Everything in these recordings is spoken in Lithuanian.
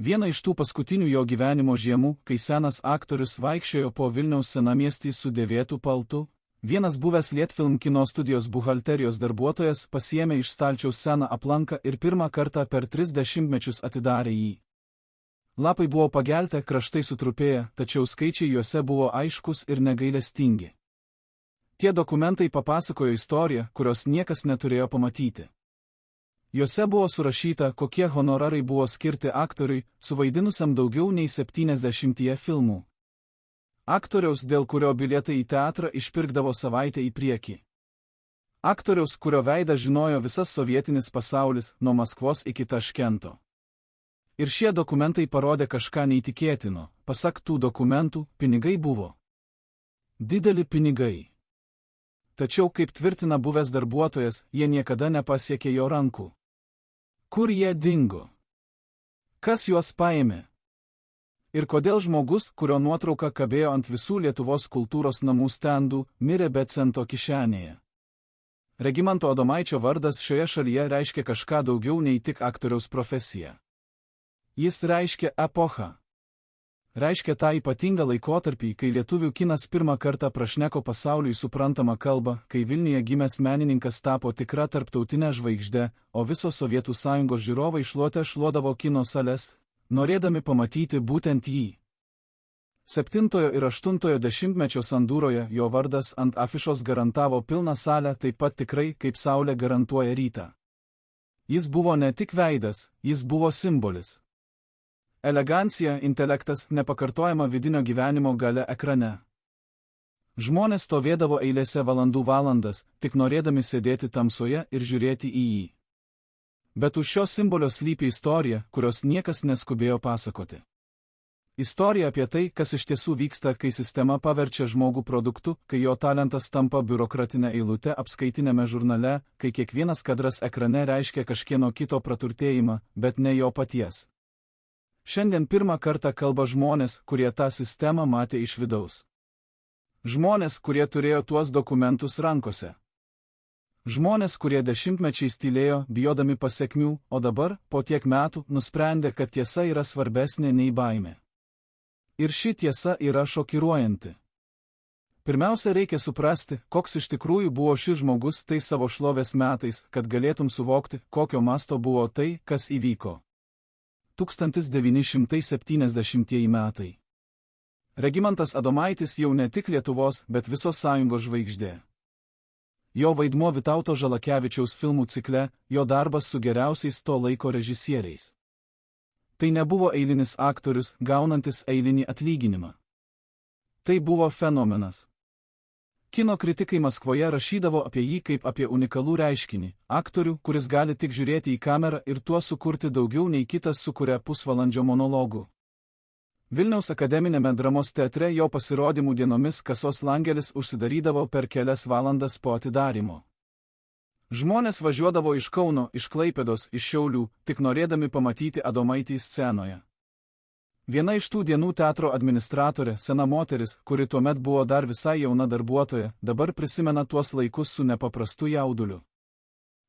Viena iš tų paskutinių jo gyvenimo žiemų, kai senas aktorius vaikščiojo po Vilniaus senamiestį su dėvėtu paltu, vienas buvęs Lietfilm kino studijos buhalterijos darbuotojas pasiėmė iš stalčiaus seną aplanką ir pirmą kartą per 30 mečius atidarė jį. Lapai buvo pageltę, kraštai sutrupėję, tačiau skaičiai juose buvo aiškus ir negailestingi. Tie dokumentai papasakojo istoriją, kurios niekas neturėjo pamatyti. Juose buvo surašyta, kokie honorarai buvo skirti aktoriui, suvaidinusiam daugiau nei 70 filmų. Aktoriaus, dėl kurio bilietai į teatrą išpirkdavo savaitę į priekį. Aktoriaus, kurio veidą žinojo visas sovietinis pasaulis, nuo Maskvos iki Taškento. Ir šie dokumentai parodė kažką neįtikėtino. Pasak tų dokumentų, pinigai buvo. Dideli pinigai. Tačiau, kaip tvirtina buvęs darbuotojas, jie niekada nepasiekė jo rankų. Kur jie dingo? Kas juos paėmė? Ir kodėl žmogus, kurio nuotrauka kabėjo ant visų Lietuvos kultūros namų stendų, mirė be cento kišenėje? Regimanto Adomaičio vardas šioje šalyje reiškia kažką daugiau nei tik aktoriaus profesiją. Jis reiškia epochą. Reiškia tą ypatingą laikotarpį, kai lietuvių kinas pirmą kartą prašneko pasauliui suprantamą kalbą, kai Vilniuje gimęs menininkas tapo tikra tarptautinė žvaigždė, o visos Sovietų Sąjungos žiūrovai šluodavo kino sales, norėdami pamatyti būtent jį. 7 ir 8 dešimtmečio sandūroje jo vardas ant afišos garantavo pilną salę taip pat tikrai, kaip saulė garantuoja rytą. Jis buvo ne tik veidas, jis buvo simbolis. Elegancija, intelektas, nepakartojama vidinio gyvenimo galia ekrane. Žmonės stovėdavo eilėse valandas, tik norėdami sėdėti tamsoje ir žiūrėti į jį. Bet už šio simbolio slypi istorija, kurios niekas neskubėjo pasakoti. Istorija apie tai, kas iš tiesų vyksta, kai sistema paverčia žmogų produktu, kai jo talentas tampa biurokratinė eilutė apskaitinėme žurnale, kai kiekvienas kadras ekrane reiškia kažkieno kito praturtėjimą, bet ne jo paties. Šiandien pirmą kartą kalba žmonės, kurie tą sistemą matė iš vidaus. Žmonės, kurie turėjo tuos dokumentus rankose. Žmonės, kurie dešimtmečiais tylėjo, bijodami pasekmių, o dabar, po tiek metų, nusprendė, kad tiesa yra svarbesnė nei baimė. Ir ši tiesa yra šokiruojanti. Pirmiausia, reikia suprasti, koks iš tikrųjų buvo šis žmogus tais savo šlovės metais, kad galėtum suvokti, kokio masto buvo tai, kas įvyko. 1970 metai. Regimantas Adomaitis jau ne tik Lietuvos, bet visos sąjungos žvaigždė. Jo vaidmuo Vytauto Žalakevičiaus filmų cikle, jo darbas su geriausiais to laiko režisieriais. Tai nebuvo eilinis aktorius, gaunantis eilinį atlyginimą. Tai buvo fenomenas. Kino kritikai Maskvoje rašydavo apie jį kaip apie unikalų reiškinį, aktorių, kuris gali tik žiūrėti į kamerą ir tuo sukurti daugiau nei kitas sukuria pusvalandžio monologų. Vilniaus akademinėme dramos teatre jo pasirodymų dienomis kasos langelis užsidarydavo per kelias valandas po atidarymo. Žmonės važiuodavo iš Kauno, iš Klaipėdos, iš Šiaulių, tik norėdami pamatyti Adomaitį scenoje. Viena iš tų dienų teatro administratorė, sena moteris, kuri tuomet buvo dar visai jauna darbuotoja, dabar prisimena tuos laikus su nepaprastu jauduliu.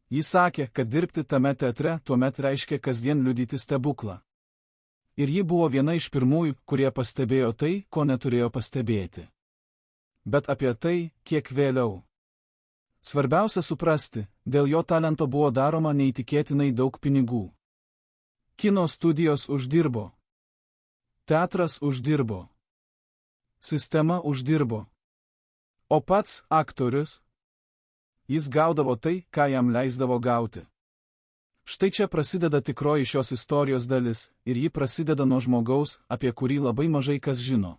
Ji sakė, kad dirbti tame teatre tuomet reiškia kasdien liudyti stebuklą. Ir ji buvo viena iš pirmųjų, kurie pastebėjo tai, ko neturėjo pastebėti. Bet apie tai, kiek vėliau. Svarbiausia suprasti, dėl jo talento buvo daroma neįtikėtinai daug pinigų. Kino studijos uždirbo. Teatras uždirbo. Sistema uždirbo. O pats aktorius? Jis gaudavo tai, ką jam leisdavo gauti. Štai čia prasideda tikroji šios istorijos dalis, ir ji prasideda nuo žmogaus, apie kurį labai mažai kas žino.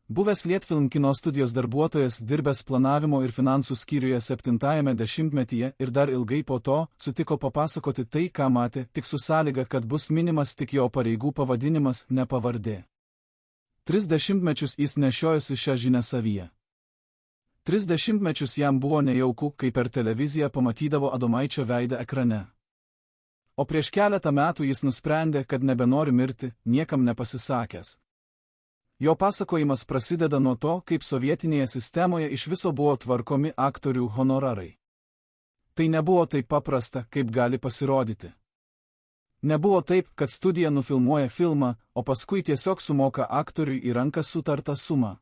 Buvęs Lietfilm kino studijos darbuotojas, dirbęs planavimo ir finansų skyriuje 70-ame dešimtmetyje ir dar ilgai po to, sutiko papasakoti tai, ką matė, tik su sąlyga, kad bus minimas tik jo pareigų pavadinimas, ne pavardė. 30 mečius jis nešiojosi šią žinią savyje. 30 mečius jam buvo nejauku, kai per televiziją pamatydavo Adomaičio veidą ekrane. O prieš keletą metų jis nusprendė, kad nebenori mirti, niekam nepasisakęs. Jo pasakojimas prasideda nuo to, kaip sovietinėje sistemoje iš viso buvo tvarkomi aktorių honorarai. Tai nebuvo taip paprasta, kaip gali pasirodyti. Nebuvo taip, kad studija nufilmuoja filmą, o paskui tiesiog sumoka aktoriui į rankas sutartą sumą.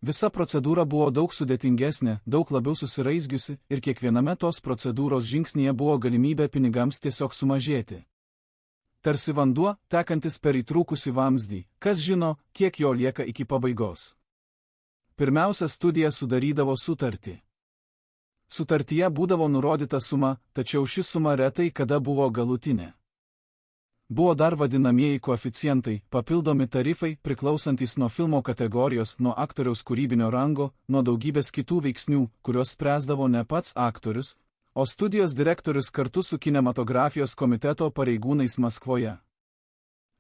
Visa procedūra buvo daug sudėtingesnė, daug labiau susiraizgiusi ir kiekviename tos procedūros žingsnyje buvo galimybė pinigams tiesiog sumažėti. Tarsi vanduo, tekantis per įtrūkusį vamzdį, kas žino, kiek jo lieka iki pabaigos. Pirmiausia, studija sudarydavo sutartį. Sutartyje būdavo nurodyta suma, tačiau ši suma retai kada buvo galutinė. Buvo dar vadinamieji koeficientai, papildomi tarifai, priklausantis nuo filmo kategorijos, nuo aktoriaus kūrybinio rango, nuo daugybės kitų veiksnių, kuriuos spręsdavo ne pats aktorius, o studijos direktorius kartu su kinematografijos komiteto pareigūnais Maskvoje.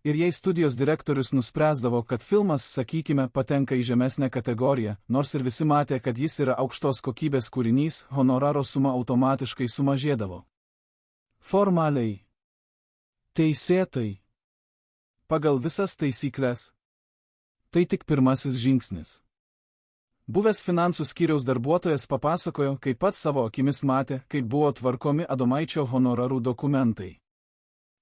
Ir jei studijos direktorius nuspręsdavo, kad filmas, sakykime, patenka į žemesnę kategoriją, nors ir visi matė, kad jis yra aukštos kokybės kūrinys, honoraro suma automatiškai sumažėdavo. Formaliai. Teisėtai. Pagal visas taisyklės. Tai tik pirmasis žingsnis. Buvęs finansų skyriaus darbuotojas papasakojo, kaip pats savo akimis matė, kaip buvo tvarkomi Adomaičio honorarų dokumentai.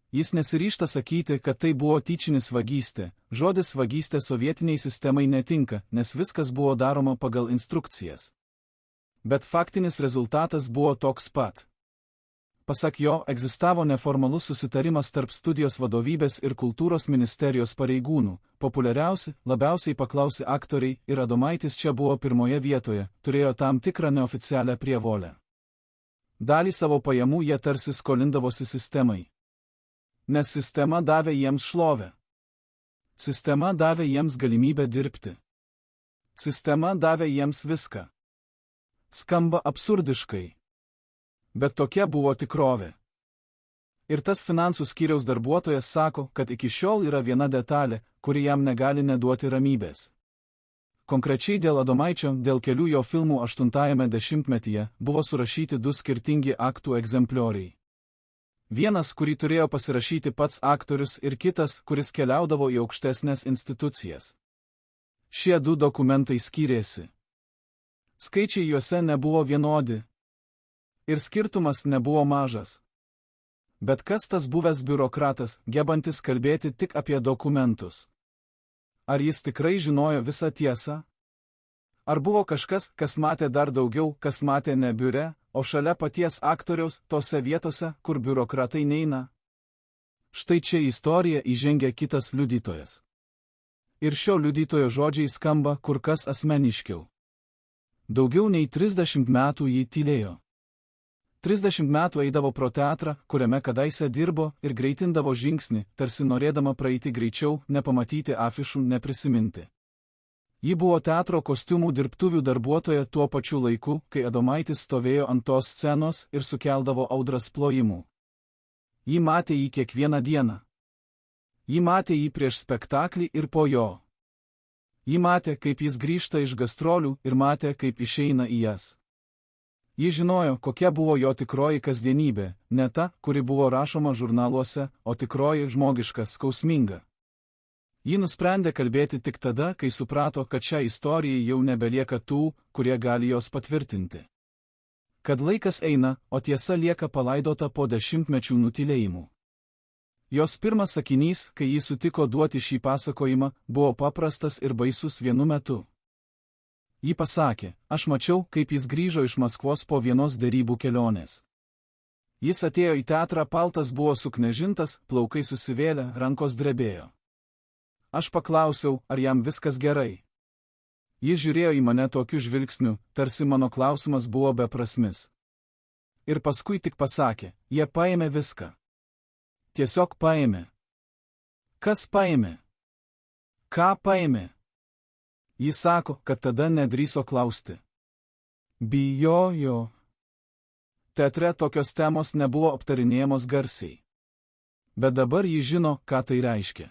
Jis nesiryžta sakyti, kad tai buvo tyčinis vagystė. Žodis vagystė sovietiniai sistemai netinka, nes viskas buvo daroma pagal instrukcijas. Bet faktinis rezultatas buvo toks pat. Pasak jo, egzistavo neformalus susitarimas tarp studijos vadovybės ir kultūros ministerijos pareigūnų. Populiariausi, labiausiai paklausi aktoriai ir Adomaitis čia buvo pirmoje vietoje, turėjo tam tikrą neoficialią prievolę. Dalį savo pajamų jie tarsi skolindavosi sistemai. Nes sistema davė jiems šlovę. Sistema davė jiems galimybę dirbti. Sistema davė jiems viską. Skamba absurdiškai. Bet tokia buvo tikrovė. Ir tas finansų skyriaus darbuotojas sako, kad iki šiol yra viena detalė, kuri jam negali neduoti ramybės. Konkrečiai dėl Adomaičio, dėl kelių jo filmų 80-ame dešimtmetyje, buvo surašyti 2 skirtingi aktų egzemplioriai. Vienas, kurį turėjo pasirašyti pats aktorius, ir kitas, kuris keliaudavo į aukštesnės institucijas. Šie 2 dokumentai skyrėsi. Skaičiai juose nebuvo vienodi. Ir skirtumas nebuvo mažas. Bet kas tas buvęs biurokratas, gebantis kalbėti tik apie dokumentus? Ar jis tikrai žinojo visą tiesą? Ar buvo kažkas, kas matė dar daugiau, kas matė ne biure, o šalia paties aktoriaus, tose vietose, kur biurokratai neina? Štai čia į istoriją įžengia kitas liudytojas. Ir šio liudytojo žodžiai skamba kur kas asmeniškiau. Daugiau nei 30 metų jį tylėjo. 30 metų eidavo pro teatrą, kuriame kadaise dirbo, ir greitindavo žingsnį, tarsi norėdama praeiti greičiau, nepamatyti afišų, neprisiminti. Ji buvo teatro kostiumų dirbtuvių darbuotoja tuo pačiu laiku, kai Adomaitis stovėjo ant tos scenos ir sukeldavo audras plojimų. Ji matė jį kiekvieną dieną. Ji matė jį prieš spektaklį ir po jo. Ji matė, kaip jis grįžta iš gastrolių ir matė, kaip išeina į jas. Ji žinojo, kokia buvo jo tikroji kasdienybė, ne ta, kuri buvo rašoma žurnaluose, o tikroji žmogiška, skausminga. Ji nusprendė kalbėti tik tada, kai suprato, kad šią istoriją jau nebelieka tų, kurie gali jos patvirtinti. Kad laikas eina, o tiesa lieka palaidota po dešimtmečių nutylėjimų. Jos pirmas sakinys, kai ji sutiko duoti šį pasakojimą, buvo paprastas ir baisus vienu metu. Ji pasakė, aš mačiau, kaip jis grįžo iš Maskvos po vienos derybų kelionės. Jis atėjo į teatrą, paltas buvo suknežintas, plaukai susivėlę, rankos drebėjo. Aš paklausiau, ar jam viskas gerai. Jis žiūrėjo į mane tokiu žvilgsniu, tarsi mano klausimas buvo beprasmis. Ir paskui tik pasakė, jie paėmė viską. Tiesiog paėmė. Kas paėmė? Ką paėmė? Jis sako, kad tada nedrįso klausti. Bijojo. Teatre tokios temos nebuvo aptarinėjamos garsiai. Bet dabar ji žino, ką tai reiškia.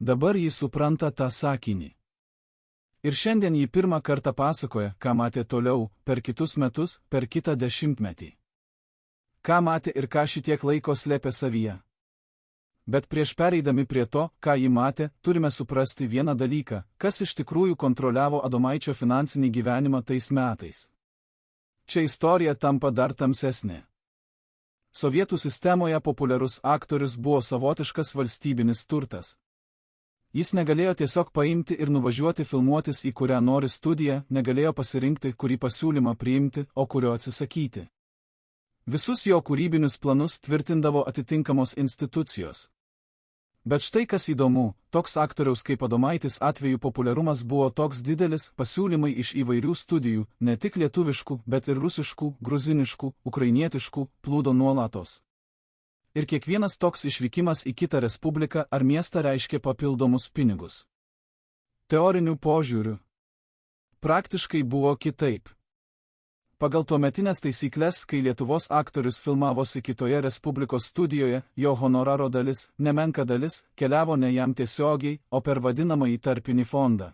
Dabar ji supranta tą sakinį. Ir šiandien ji pirmą kartą pasakoja, ką matė toliau, per kitus metus, per kitą dešimtmetį. Ką matė ir ką šitiek laiko slėpė savyje. Bet prieš pereidami prie to, ką ji matė, turime suprasti vieną dalyką, kas iš tikrųjų kontroliavo Adomaičio finansinį gyvenimą tais metais. Čia istorija tampa dar tamsesnė. Sovietų sistemoje populiarus aktorius buvo savotiškas valstybinis turtas. Jis negalėjo tiesiog paimti ir nuvažiuoti filmuotis į kurią nori studiją, negalėjo pasirinkti, kurį pasiūlymą priimti, o kurio atsisakyti. Visus jo kūrybinius planus tvirtindavo atitinkamos institucijos. Bet štai kas įdomu, toks aktoriaus kaip Adomaitis atveju populiarumas buvo toks didelis, pasiūlymai iš įvairių studijų, ne tik lietuviškų, bet ir rusiškų, gruziniškų, ukrainietiškų, plūdo nuolatos. Ir kiekvienas toks išvykimas į kitą respubliką ar miestą reiškė papildomus pinigus. Teoriniu požiūriu praktiškai buvo kitaip. Pagal tuometinės taisyklės, kai Lietuvos aktorius filmavosi kitoje respublikos studijoje, jo honoraro dalis, nemenka dalis, keliavo ne jam tiesiogiai, o per vadinamąjį tarpinį fondą.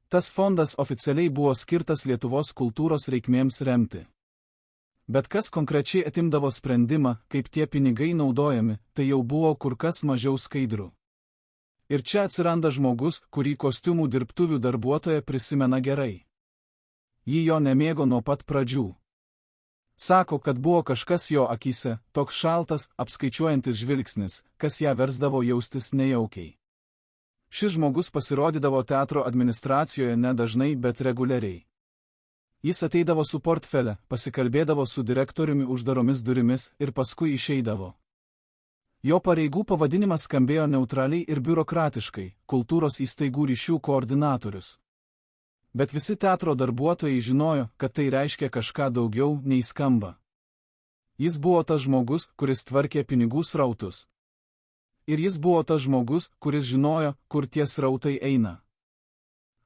Tas fondas oficialiai buvo skirtas Lietuvos kultūros reikmėms remti. Bet kas konkrečiai atimdavo sprendimą, kaip tie pinigai naudojami, tai jau buvo kur kas mažiau skaidru. Ir čia atsiranda žmogus, kurį kostiumų dirbtuvių darbuotoja prisimena gerai. Ji jo nemėgo nuo pat pradžių. Sako, kad buvo kažkas jo akyse, toks šaltas, apskaičiuojantis žvilgsnis, kas ją versdavo jaustis nejaukiai. Šis žmogus pasirodydavo teatro administracijoje ne dažnai, bet reguliariai. Jis ateidavo su portfele, pasikalbėdavo su direktoriumi uždaromis durimis ir paskui išeidavo. Jo pareigų pavadinimas skambėjo neutraliai ir biurokratiškai – kultūros įstaigų ryšių koordinatorius. Bet visi teatro darbuotojai žinojo, kad tai reiškia kažką daugiau nei skamba. Jis buvo tas žmogus, kuris tvarkė pinigų srautus. Ir jis buvo tas žmogus, kuris žinojo, kur tie srautai eina.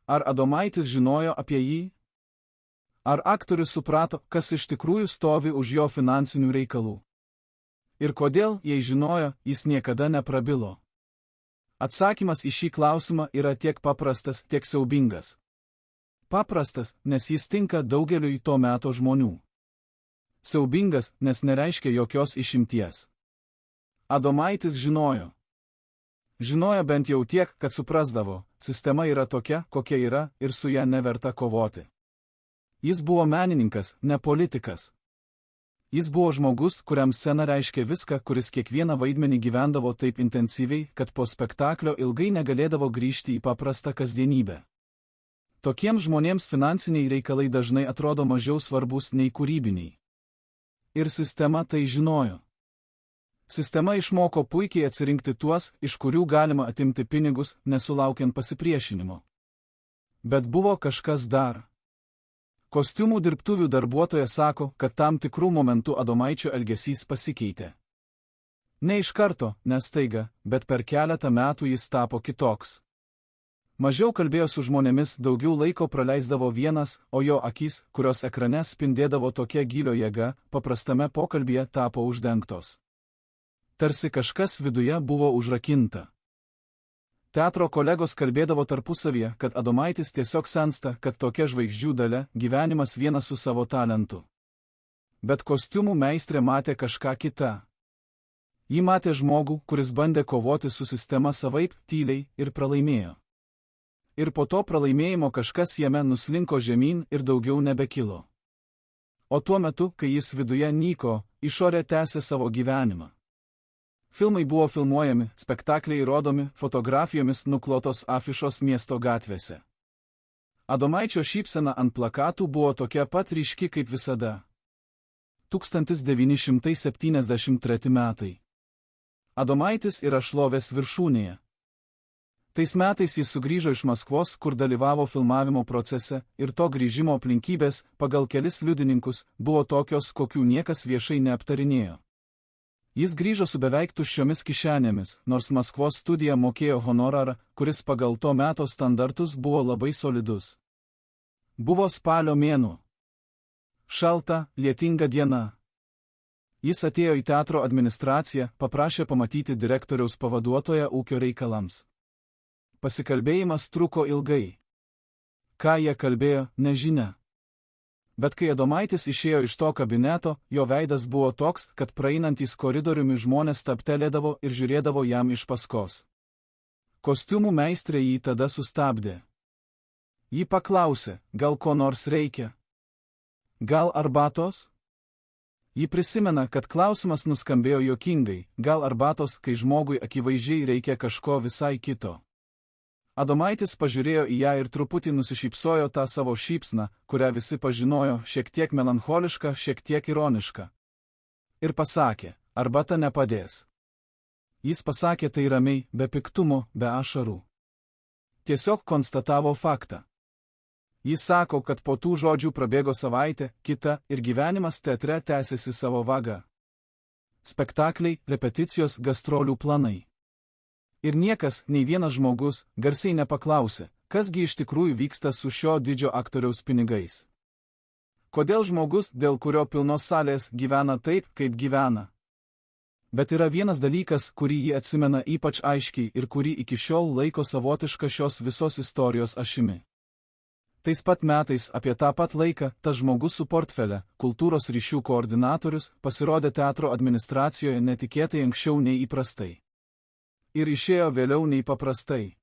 Ar Adomaitis žinojo apie jį? Ar aktorius suprato, kas iš tikrųjų stovi už jo finansinių reikalų? Ir kodėl, jei žinojo, jis niekada neprabilo? Atsakymas į šį klausimą yra tiek paprastas, tiek siaubingas. Paprastas, nes jis tinka daugeliui to meto žmonių. Siaubingas, nes nereiškia jokios išimties. Adomaitis žinojo. Žinojo bent jau tiek, kad suprasdavo, sistema yra tokia, kokia yra, ir su ją neverta kovoti. Jis buvo menininkas, ne politikas. Jis buvo žmogus, kuriam scena reiškia viską, kuris kiekvieną vaidmenį gyvendavo taip intensyviai, kad po spektaklio ilgai negalėdavo grįžti į paprastą kasdienybę. Tokiems žmonėms finansiniai reikalai dažnai atrodo mažiau svarbus nei kūrybiniai. Ir sistema tai žinojo. Sistema išmoko puikiai atsirinkti tuos, iš kurių galima atimti pinigus, nesulaukiant pasipriešinimo. Bet buvo kažkas dar. Kostiumų dirbtuvių darbuotoja sako, kad tam tikrų momentų Adomaičio elgesys pasikeitė. Ne iš karto, ne staiga, bet per keletą metų jis tapo kitoks. Mažiau kalbėjo su žmonėmis, daugiau laiko praleisdavo vienas, o jo akys, kurios ekrane spindėdavo tokia gylio jėga, paprastame pokalbyje tapo uždengtos. Tarsi kažkas viduje buvo užrakinta. Teatro kolegos kalbėdavo tarpusavyje, kad Adomaitis tiesiog sensta, kad tokia žvaigždžių dalia, gyvenimas vienas su savo talentu. Bet kostiumų meistrė matė kažką kitą. Ji matė žmogų, kuris bandė kovoti su sistema savaip, tyliai ir pralaimėjo. Ir po to pralaimėjimo kažkas jame nuslinko žemyn ir daugiau nebekilo. O tuo metu, kai jis viduje nyko, išorė tęsė savo gyvenimą. Filmai buvo filmuojami, spektakliai rodomi, fotografijomis nuklotos afišos miesto gatvėse. Adomaičio šypsena ant plakatų buvo tokia pat ryški kaip visada. 1973 metai. Adomaitis yra šlovės viršūnėje. Tais metais jis sugrįžo iš Maskvos, kur dalyvavo filmavimo procese, ir to grįžimo aplinkybės, pagal kelis liudininkus, buvo tokios, kokių niekas viešai neaptarinėjo. Jis grįžo su beveik tuščiomis kišenėmis, nors Maskvos studija mokėjo honorarą, kuris pagal to meto standartus buvo labai solidus. Buvo spalio mėnuo. Šalta, lietinga diena. Jis atėjo į teatro administraciją, paprašė pamatyti direktoriaus pavaduotoją ūkio reikalams. Pasikalbėjimas truko ilgai. Ką jie kalbėjo, nežinia. Bet kai Adomaitis išėjo iš to kabineto, jo veidas buvo toks, kad praeinantys koridoriumi žmonės stabtelėdavo ir žiūrėdavo jam iš paskos. Kostiumų meistrė jį tada sustabdė. Ji paklausė, gal ko nors reikia? Gal arbatos? Ji prisimena, kad klausimas nuskambėjo juokingai, gal arbatos, kai žmogui akivaizdžiai reikia kažko visai kito. Adomaitis pažiūrėjo į ją ir truputį nusišypsojo tą savo šypsną, kurią visi pažinojo, šiek tiek melancholišką, šiek tiek ironišką. Ir pasakė, arbata nepadės. Jis pasakė tai ramiai, be piktumo, be ašarų. Tiesiog konstatavo faktą. Jis sako, kad po tų žodžių prabėgo savaitė, kita ir gyvenimas teatre tęsiasi savo vagą. Spektakliai, repeticijos, gastrolių planai. Ir niekas, nei vienas žmogus, garsiai nepaklausė, kasgi iš tikrųjų vyksta su šio didžio aktoriaus pinigais. Kodėl žmogus, dėl kurio pilnos salės, gyvena taip, kaip gyvena? Bet yra vienas dalykas, kurį ji atsimena ypač aiškiai ir kurį iki šiol laiko savotiška šios visos istorijos ašimi. Tais pat metais apie tą pat laiką tas žmogus su portfele, kultūros ryšių koordinatorius, pasirodė teatro administracijoje netikėtai anksčiau nei įprastai. Ir išėjo vėliau nei paprastai.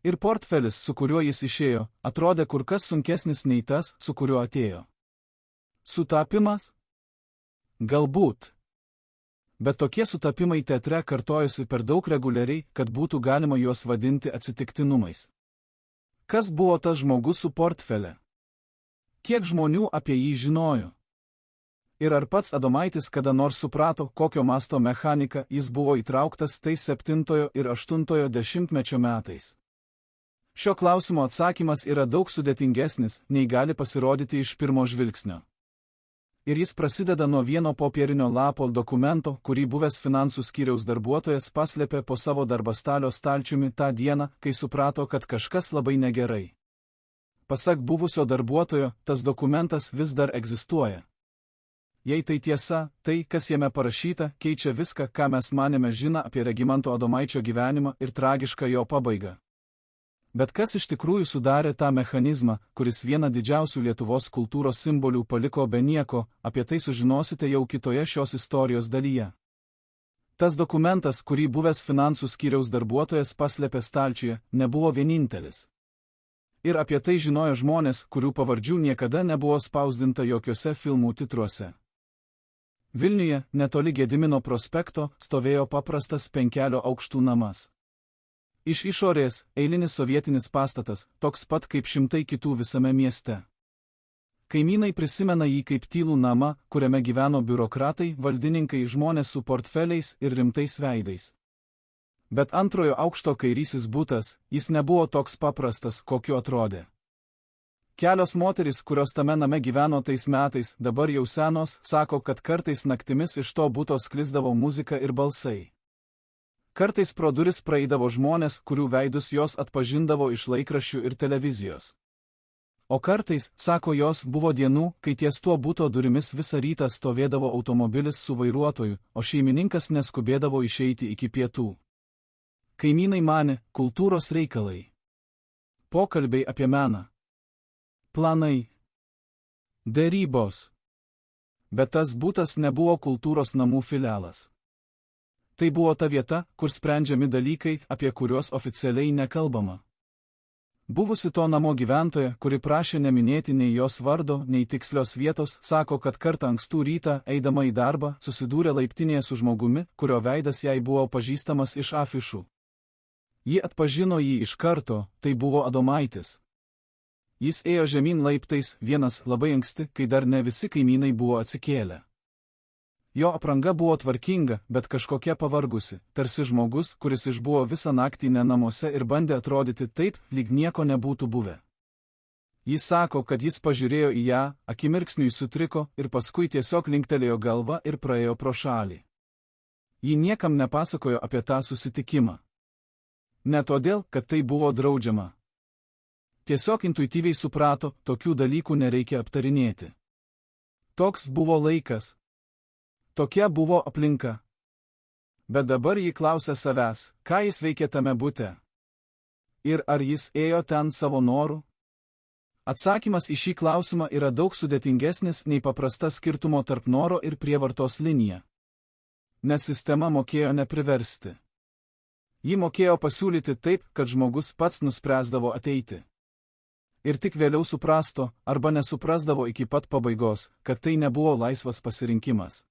Ir portfelis, su kuriuo jis išėjo, atrodė kur kas sunkesnis nei tas, su kuriuo atėjo. Sutapimas? Galbūt. Bet tokie sutapimai teatre kartojosi per daug reguliariai, kad būtų galima juos vadinti atsitiktinumais. Kas buvo tas žmogus su portfele? Kiek žmonių apie jį žinojo? Ir ar pats Adomaitis kada nors suprato, kokio masto mechanika jis buvo įtrauktas tais 7 ir 8 dešimtmečio metais? Šio klausimo atsakymas yra daug sudėtingesnis, nei gali pasirodyti iš pirmo žvilgsnio. Ir jis prasideda nuo vieno popierinio lapo dokumento, kurį buvęs finansų skyriaus darbuotojas paslėpė po savo darbastalio stalčiumi tą dieną, kai suprato, kad kažkas labai negerai. Pasak buvusio darbuotojo, tas dokumentas vis dar egzistuoja. Jei tai tiesa, tai, kas jame parašyta, keičia viską, ką mes manėme žiną apie Regimanto Adomaičio gyvenimą ir tragišką jo pabaigą. Bet kas iš tikrųjų sudarė tą mechanizmą, kuris vieną didžiausių Lietuvos kultūros simbolių paliko be nieko, apie tai sužinosite jau kitoje šios istorijos dalyje. Tas dokumentas, kurį buvęs finansų skyriaus darbuotojas paslėpė stalčiuje, nebuvo vienintelis. Ir apie tai žinojo žmonės, kurių pavardžių niekada nebuvo spausdinta jokiuose filmų titruose. Vilniuje, netoli Gedimino prospekto, stovėjo paprastas 5 aukštų namas. Iš išorės, eilinis sovietinis pastatas, toks pat kaip šimtai kitų visame mieste. Kaimynai prisimena jį kaip tylų namą, kuriame gyveno biurokratai, valdininkai, žmonės su portfeliais ir rimtais veidais. Bet antrojo aukšto kairysis butas, jis nebuvo toks paprastas, kokiu atrodė. Kelios moterys, kurios tame name gyveno tais metais, dabar jau senos, sako, kad kartais naktimis iš to buto sklisdavo muzika ir balsai. Kartais pro duris praeidavo žmonės, kurių veidus jos atpažindavo iš laikraščių ir televizijos. O kartais, sako jos, buvo dienų, kai ties tuo buto durimis visą rytą stovėdavo automobilis su vairuotoju, o šeimininkas neskubėdavo išeiti iki pietų. Kaimynai manė, kultūros reikalai. Pokalbiai apie meną. Planai. Derybos. Bet tas butas nebuvo kultūros namų filialas. Tai buvo ta vieta, kur sprendžiami dalykai, apie kuriuos oficialiai nekalbama. Buvusi to namo gyventoja, kuri prašė neminėti nei jos vardo, nei tikslios vietos, sako, kad kartą ankstų rytą, eidama į darbą, susidūrė laiptinėje su žmogumi, kurio veidas jai buvo pažįstamas iš afišų. Ji atpažino jį iš karto, tai buvo Adomaitis. Jis ėjo žemyn laiptais, vienas labai anksti, kai dar ne visi kaimynai buvo atsikėlę. Jo apranga buvo tvarkinga, bet kažkokia pavargusi, tarsi žmogus, kuris išbuvo visą naktį ne namuose ir bandė atrodyti taip, lyg nieko nebūtų buvę. Jis sako, kad jis pažiūrėjo į ją, akimirksniui sutriko ir paskui tiesiog linktelėjo galvą ir praėjo pro šalį. Ji niekam nepasakojo apie tą susitikimą. Ne todėl, kad tai buvo draudžiama. Tiesiog intuityviai suprato, tokių dalykų nereikia aptarinėti. Toks buvo laikas. Tokia buvo aplinka. Bet dabar ji klausia savęs, ką jis veikė tame bute. Ir ar jis ėjo ten savo noru? Atsakymas į šį klausimą yra daug sudėtingesnis nei paprasta skirtumo tarp noro ir prievartos linija. Nes sistema mokėjo nepriversti. Ji mokėjo pasiūlyti taip, kad žmogus pats nuspręsdavo ateiti. ir tik vėliau suprasto, arba nesuprasdavo iki pat pabaigos, kad tai nebuvo laisvas pasirinkimas.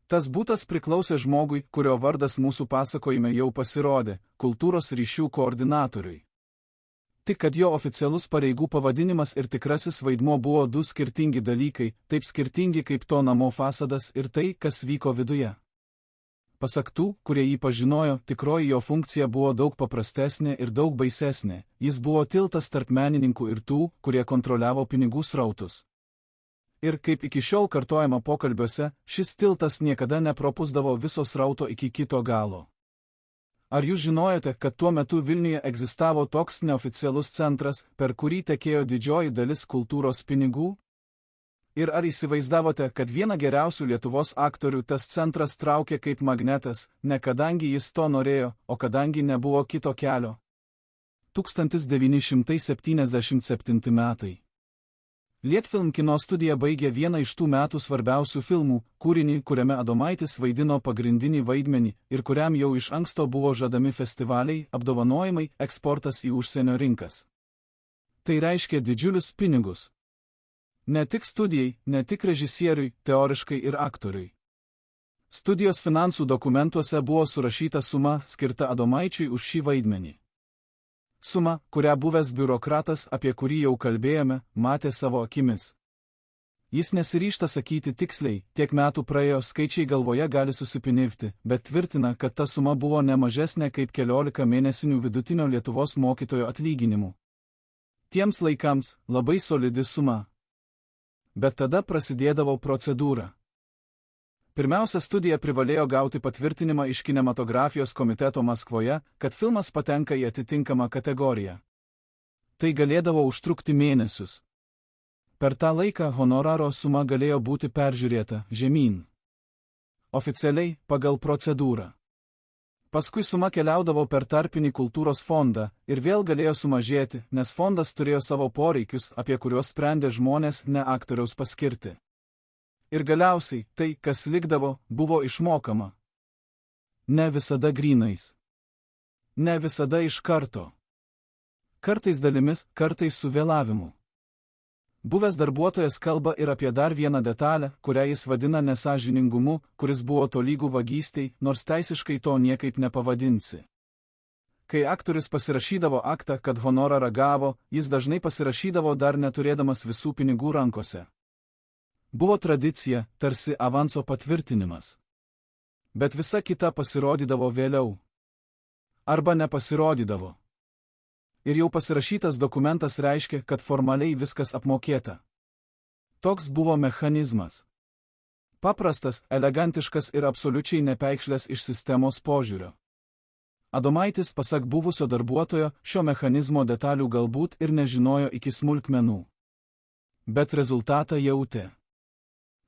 Tas būtas priklausė žmogui, kurio vardas mūsų pasakojime jau pasirodė – kultūros ryšių koordinatoriui. Tik kad jo oficialus pareigų pavadinimas ir tikrasis vaidmuo buvo du skirtingi dalykai, taip skirtingi kaip to namo fasadas ir tai, kas vyko viduje. Pasak tų, kurie jį pažinojo, tikroji jo funkcija buvo daug paprastesnė ir daug baisesnė, jis buvo tiltas tarp menininkų ir tų, kurie kontroliavo pinigų srautus. Ir kaip iki šiol kartojama pokalbiuose, šis tiltas niekada nepropusdavo viso srauto iki kito galo. Ar jūs žinojote, kad tuo metu Vilniuje egzistavo toks neoficialus centras, per kurį tekėjo didžioji dalis kultūros pinigų? Ir ar įsivaizdavote, kad vieną geriausių Lietuvos aktorių tas centras traukė kaip magnetas, ne kadangi jis to norėjo, o kadangi nebuvo kito kelio? 1977 metai. Lietfilm kino studija baigė vieną iš tų metų svarbiausių filmų, kūrinį, kuriame Adomaitis vaidino pagrindinį vaidmenį ir kuriam jau iš anksto buvo žadami festivaliai, apdovanojimai, eksportas į užsienio rinkas. Tai reiškia didžiulius pinigus. Ne tik studijai, ne tik režisieriui, teoriškai ir aktoriui. Studijos finansų dokumentuose buvo surašyta suma skirta Adomaičiui už šį vaidmenį. Suma, kurią buvęs biurokratas, apie kurį jau kalbėjome, matė savo akimis. Jis nesiryžta sakyti tiksliai, tiek metų praėjo, skaičiai galvoje gali susipinivti, bet tvirtina, kad ta suma buvo ne mažesnė kaip 14 mėnesinių vidutinio Lietuvos mokytojo atlyginimų. Tiems laikams labai solidi suma. Bet tada prasidėdavo procedūra. Pirmiausia, studija privalėjo gauti patvirtinimą iš kinematografijos komiteto Maskvoje, kad filmas patenka į atitinkamą kategoriją. Tai galėdavo užtrukti mėnesius. Per tą laiką honoraro suma galėjo būti peržiūrėta žemyn. Oficialiai, pagal procedūrą. Paskui suma keliaudavo per tarpinį kultūros fondą ir vėl galėjo sumažėti, nes fondas turėjo savo poreikius, apie kuriuos sprendė žmonės ne aktoriaus paskirti. Ir galiausiai, tai, kas likdavo, buvo išmokama. Ne visada grynais. Ne visada iš karto. Kartais dalimis, kartais su vėlavimu. Buvęs darbuotojas kalba ir apie dar vieną detalę, kurią jis vadina nesąžiningumu, kuris buvo tolygų vagystei, nors teisiškai to niekaip nepavadinsi. Kai aktorius pasirašydavo aktą, kad honorarą gavo, jis dažnai pasirašydavo dar neturėdamas visų pinigų rankose. Buvo tradicija, tarsi avanso patvirtinimas. Bet visa kita pasirodydavo vėliau. Arba nepasirodydavo. Ir jau pasirašytas dokumentas reiškia, kad formaliai viskas apmokėta. Toks buvo mechanizmas. Paprastas, elegantiškas ir absoliučiai nepeikšlės iš sistemos požiūrio. Adomaitis, pasak buvusio darbuotojo, šio mechanizmo detalių galbūt ir nežinojo iki smulkmenų. Bet rezultatą jautė.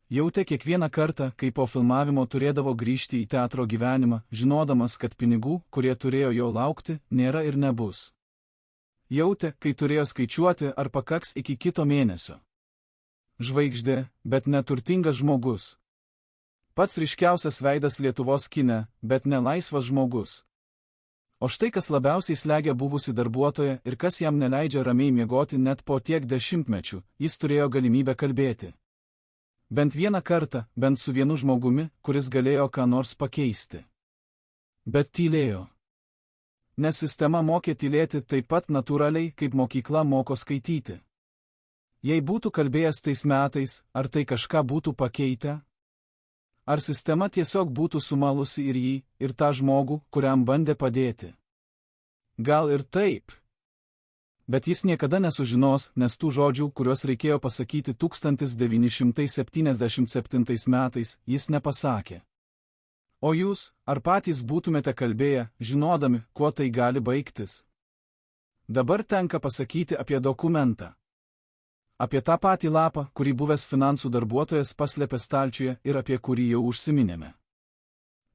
Jautė kiekvieną kartą, kai po filmavimo turėdavo grįžti į teatro gyvenimą, žinodamas, kad pinigų, kurie turėjo jo laukti, nėra ir nebus. Jautė, kai turėjo skaičiuoti, ar pakaks iki kito mėnesio. Žvaigždė, bet neturtingas žmogus. Pats ryškiausias veidas Lietuvos kine, bet ne laisvas žmogus. O štai kas labiausiai slegia buvusi darbuotoja ir kas jam neleidžia ramiai miegoti net po tiek dešimtmečių, jis turėjo galimybę kalbėti. Bent vieną kartą, bent su vienu žmogumi, kuris galėjo ką nors pakeisti. Bet tylėjo. Nes sistema mokė tylėti taip pat natūraliai, kaip mokykla moko skaityti. Jei būtų kalbėjęs tais metais, ar tai kažką būtų pakeitę? Ar sistema tiesiog būtų sumalusi ir jį, ir tą žmogų, kuriam bandė padėti? Gal ir taip. Bet jis niekada nesužinos, nes tų žodžių, kuriuos reikėjo pasakyti 1977 metais, jis nepasakė. O jūs, ar patys būtumėte kalbėję, žinodami, kuo tai gali baigtis? Dabar tenka pasakyti apie dokumentą. Apie tą patį lapą, kurį buvęs finansų darbuotojas paslėpė stalčiuje ir apie kurį jau užsiminėme.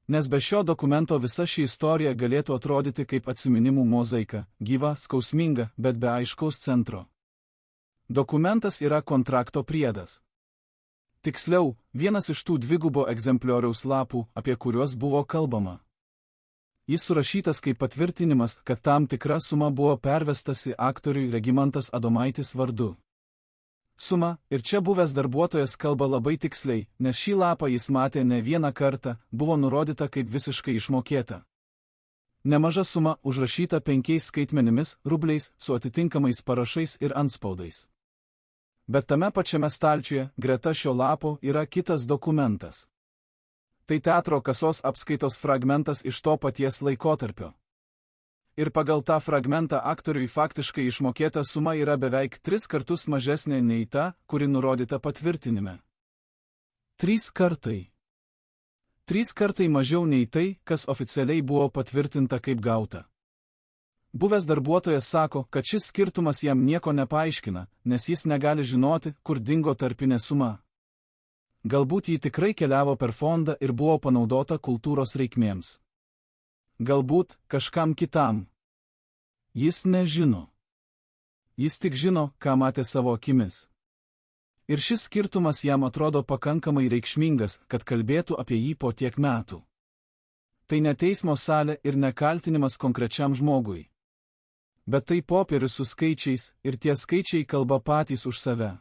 Nes be šio dokumento visa ši istorija galėtų atrodyti kaip atsiminimų mozaika, gyva, skausminga, bet be aiškaus centro. Dokumentas yra kontrakto priedas. Tiksliau, vienas iš tų dvigubo egzemplioriaus lapų, apie kuriuos buvo kalbama. Jis surašytas kaip patvirtinimas, kad tam tikra suma buvo pervestasi aktoriui Regimantas Adomaitis vardu. Suma, ir čia buvęs darbuotojas kalba labai tiksliai, nes šį lapą jis matė ne vieną kartą, buvo nurodyta kaip visiškai išmokėta. Nemaža suma užrašyta 5 skaitmenimis rubliais su atitinkamais parašais ir antspaudais. Bet tame pačiame stalčiuje, greta šio lapo, yra kitas dokumentas. Tai teatro kasos apskaitos fragmentas iš to paties laikotarpio. Ir pagal tą fragmentą aktoriui faktiškai išmokėta suma yra beveik 3 kartus mažesnė nei ta, kuri nurodyta patvirtinime. 3 kartai. 3 kartai mažiau nei tai, kas oficialiai buvo patvirtinta kaip gauta. Buvęs darbuotojas sako, kad šis skirtumas jam nieko nepaaiškina, nes jis negali žinoti, kur dingo tarpinė suma. Galbūt ji tikrai keliavo per fondą ir buvo panaudota kultūros reikmėms. Galbūt kažkam kitam. Jis nežino. Jis tik žino, ką matė savo akimis. Ir šis skirtumas jam atrodo pakankamai reikšmingas, kad kalbėtų apie jį po tiek metų. Tai ne teismo salė ir ne kaltinimas konkrečiam žmogui. Bet tai popierius su skaičiais, ir tie skaičiai kalba patys už save.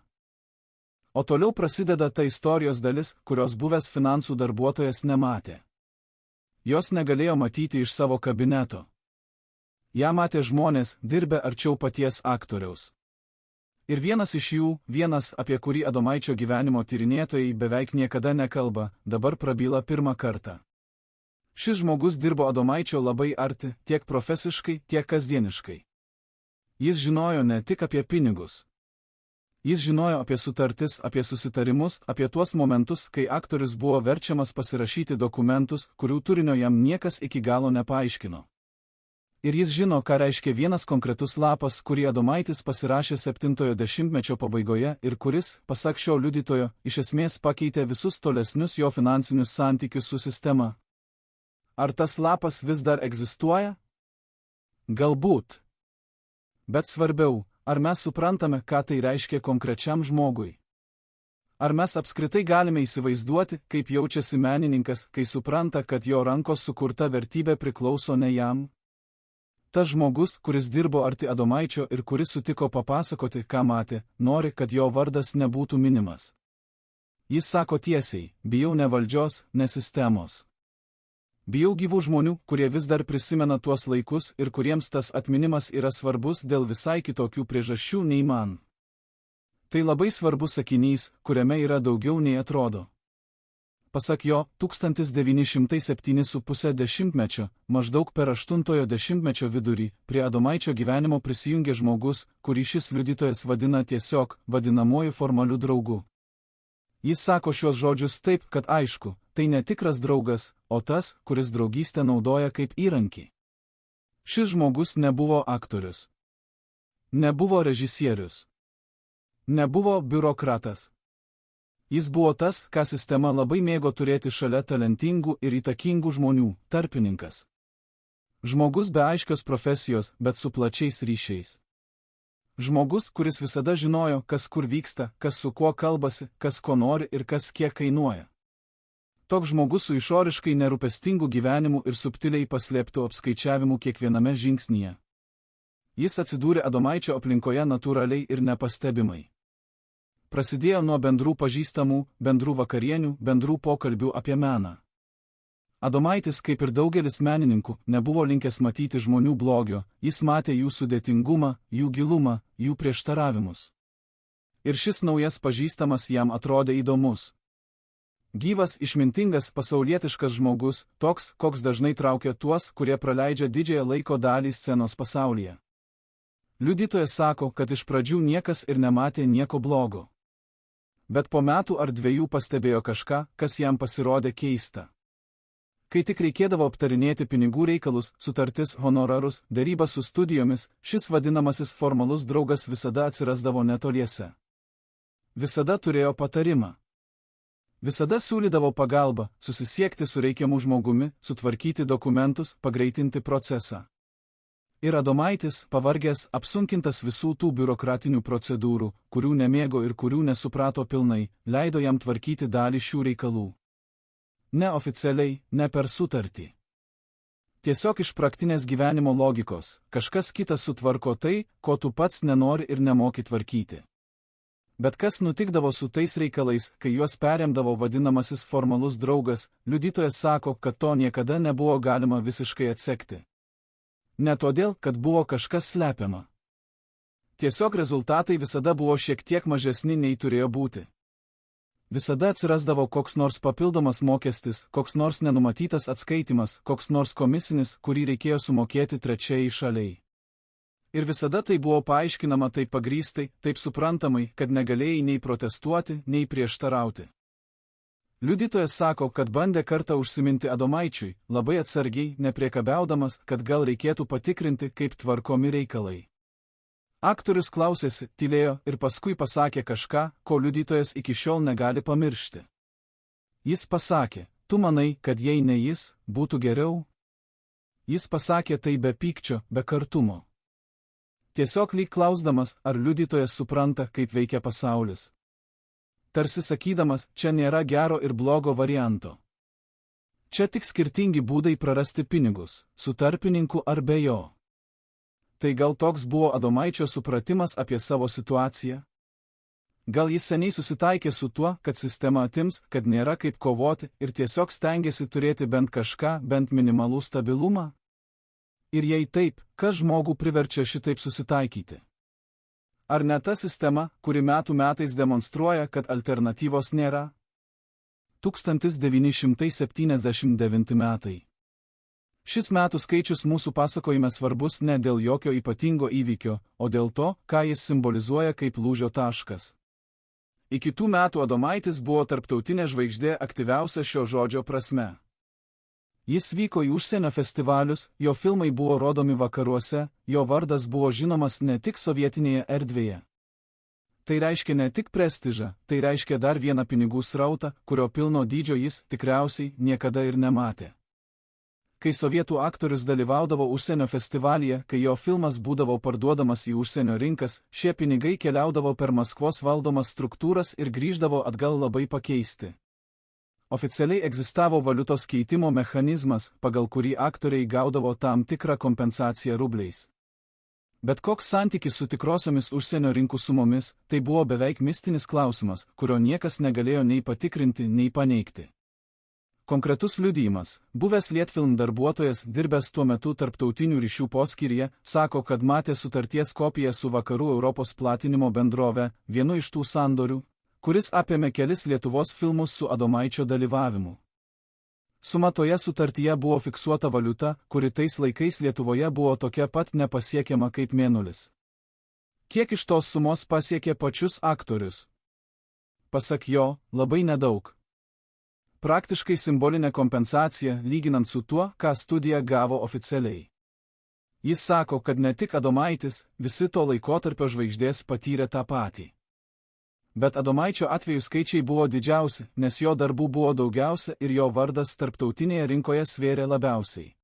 O toliau prasideda ta istorijos dalis, kurios buvęs finansų darbuotojas nematė. Jos negalėjo matyti iš savo kabineto. Ja matė žmonės, dirbę arčiau paties aktoriaus. Ir vienas iš jų, vienas, apie kurį Adomaičio gyvenimo tyrinėtojai beveik niekada nekalba, dabar prabyla pirmą kartą. Šis žmogus dirbo Adomaičio labai arti, tiek profesiškai, tiek kasdieniškai. Jis žinojo ne tik apie pinigus. Jis žinojo apie sutartis, apie susitarimus, apie tuos momentus, kai aktorius buvo verčiamas pasirašyti dokumentus, kurių turinio jam niekas iki galo nepaaiškino. Ir jis žino, ką reiškia vienas konkretus lapas, kurį Adomaitis pasirašė 70-mečio pabaigoje ir kuris, pasak šio liudytojo, iš esmės pakeitė visus tolesnius jo finansinius santykius su sistema. Ar tas lapas vis dar egzistuoja? Galbūt. Bet svarbiau, ar mes suprantame, ką tai reiškia konkrečiam žmogui? Ar mes apskritai galime įsivaizduoti, kaip jaučiasi menininkas, kai supranta, kad jo rankos sukurta vertybė priklauso ne jam? Tas žmogus, kuris dirbo arti Adomaičio ir kuris sutiko papasakoti, ką matė, nori, kad jo vardas nebūtų minimas. Jis sako tiesiai, bijau ne valdžios, ne sistemos. Bijau gyvų žmonių, kurie vis dar prisimena tuos laikus ir kuriems tas atminimas yra svarbus dėl visai kitokių priežasčių nei man. Tai labai svarbus sakinys, kuriame yra daugiau nei atrodo. Pasak jo, 1907,5 maždaug per 8-ojo dešimtmečio vidurį, prie Adomaičio gyvenimo prisijungė žmogus, kurį šis liudytojas vadina tiesiog vadinamuoju formaliu draugu. Jis sako šios žodžius taip, kad aišku, tai ne tikras draugas, o tas, kuris draugystę naudoja kaip įrankį. Šis žmogus nebuvo aktorius. Nebuvo režisierius. Nebuvo biurokratas. Jis buvo tas, ką sistema labai mėgo turėti šalia talentingų ir įtakingų žmonių – tarpininkas. Žmogus be aiškios profesijos, bet su plačiais ryšiais. Žmogus, kuris visada žinojo, kas kur vyksta, kas su kuo kalbasi, kas ko nori ir kas kiek kainuoja. Toks žmogus su išoriškai nerūpestingu gyvenimu ir subtiliai paslėptų apskaičiavimu kiekviename žingsnyje. Jis atsidūrė Adomaičio aplinkoje natūraliai ir nepastebimai. Prasidėjo nuo bendrų pažįstamų, bendrų vakarienių, bendrų pokalbių apie meną. Adomaitis, kaip ir daugelis menininkų, nebuvo linkęs matyti žmonių blogio, jis matė jų sudėtingumą, jų gilumą, jų prieštaravimus. Ir šis naujas pažįstamas jam atrodė įdomus. Gyvas, išmintingas, pasaulietiškas žmogus, toks, koks dažnai traukia tuos, kurie praleidžia didžiąją laiko dalį scenos pasaulyje. Liudytojas sako, kad iš pradžių niekas ir nematė nieko blogo. Bet po metų ar 2 pastebėjo kažką, kas jam pasirodė keista. Kai tik reikėdavo aptarinėti pinigų reikalus, sutartis, honorarus, dėrybas su studijomis, šis vadinamasis formalus draugas visada atsirasdavo netoliese. Visada turėjo patarimą. Visada siūlydavo pagalbą, susisiekti su reikiamu žmogumi, sutvarkyti dokumentus, pagreitinti procesą. Ir Adomaitis, pavargęs, apsunkintas visų tų biurokratinių procedūrų, kurių nemėgo ir kurių nesuprato pilnai, leido jam tvarkyti dalį šių reikalų. Neoficialiai, ne per sutartį. Tiesiog iš praktinės gyvenimo logikos, kažkas kitas sutvarko tai, ko tu pats nenori ir nemoki tvarkyti. Bet kas nutikdavo su tais reikalais, kai juos perimdavo vadinamasis formalus draugas, liudytojas sako, kad to niekada nebuvo galima visiškai atsekti. Ne todėl, kad buvo kažkas slepiama. Tiesiog rezultatai visada buvo šiek tiek mažesni nei turėjo būti. Visada atsirasdavo koks nors papildomas mokestis, koks nors nenumatytas atskaitimas, koks nors komisinis, kurį reikėjo sumokėti trečiajai šaliai. Ir visada tai buvo paaiškinama taip pagrįstai, taip suprantamai, kad negalėjai nei protestuoti, nei prieštarauti. Liudytojas sako, kad bandė kartą užsiminti Adomaičiui, labai atsargiai, nepriekabiaudamas, kad gal reikėtų patikrinti, kaip tvarkomi reikalai. Aktorius klausėsi, tylėjo ir paskui pasakė kažką, ko liudytojas iki šiol negali pamiršti. Jis pasakė, tu manai, kad jei ne jis, būtų geriau? Jis pasakė tai be pykčio, be kartumo. Tiesiog lyg klausdamas, ar liudytojas supranta, kaip veikia pasaulis. Tarsi sakydamas, čia nėra gero ir blogo varianto. Čia tik skirtingi būdai prarasti pinigus, su tarpininku ar be jo. Tai gal toks buvo Adomaičio supratimas apie savo situaciją? Gal jis seniai susitaikė su tuo, kad sistema atims, kad nėra kaip kovoti ir tiesiog stengiasi turėti bent kažką, bent minimalų stabilumą? Ir jei taip, kas žmogų priverčia šitaip susitaikyti? Ar ne ta sistema, kuri metų metais demonstruoja, kad alternatyvos nėra? 1979 metai. Šis metų skaičius mūsų pasakojime svarbus ne dėl jokio ypatingo įvykio, o dėl to, ką jis simbolizuoja kaip lūžio taškas. Iki tų metų Adomaitis buvo tarptautinė žvaigždė aktyviausia šio žodžio prasme. Jis vyko į užsienio festivalius, jo filmai buvo rodomi vakaruose, jo vardas buvo žinomas ne tik sovietinėje erdvėje. Tai reiškia ne tik prestižą, tai reiškia dar vieną pinigų srautą, kurio pilno dydžio jis tikriausiai niekada ir nematė. Kai sovietų aktorius dalyvaudavo užsienio festivalyje, kai jo filmas būdavo parduodamas į užsienio rinkas, šie pinigai keliaudavo per Maskvos valdomas struktūras ir grįždavo atgal labai pakeisti. Oficialiai egzistavo valiutos keitimo mechanizmas, pagal kurį aktoriai gaudavo tam tikrą kompensaciją rubliais. Bet koks santykis su tikrosiomis užsienio rinkų sumomis, tai buvo beveik mistinis klausimas, kurio niekas negalėjo nei patikrinti, nei paneigti. Konkretus liudijimas, buvęs Lietfilm darbuotojas, dirbęs tuo metu tarptautinių ryšių poskyryje, sako, kad matė sutarties kopiją su Vakarų Europos platinimo bendrove, vienu iš tų sandorių, kuris apėmė kelis Lietuvos filmus su Adomaičio dalyvavimu. Suma toje sutartyje buvo fiksuota valiuta, kuri tais laikais Lietuvoje buvo tokia pat nepasiekiama kaip mėnulis. Kiek iš tos sumos pasiekė pačius aktorius? Pasak jo, labai nedaug. Praktiškai simbolinė kompensacija, lyginant su tuo, ką studija gavo oficialiai. Jis sako, kad ne tik Adomaitis, visi to laikotarpio žvaigždės patyrė tą patį. Bet Adomaičio atveju skaičiai buvo didžiausi, nes jo darbų buvo daugiausia ir jo vardas tarptautinėje rinkoje svėrė labiausiai.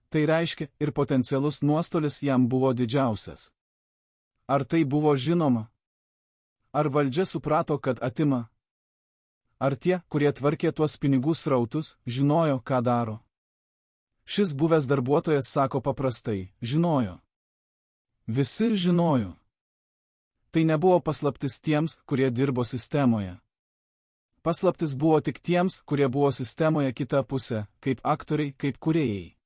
Tai reiškia, ir potencialus nuostolis jam buvo didžiausias. Ar tai buvo žinoma? Ar valdžia suprato, kad atima? Ar tie, kurie tvarkė tuos pinigų srautus, žinojo, ką daro? Šis buvęs darbuotojas sako paprastai, žinojo. Visi žinojo. Tai nebuvo paslaptis tiems, kurie dirbo sistemoje. Paslaptis buvo tik tiems, kurie buvo sistemoje kita pusė, kaip aktoriai, kaip kūrėjai.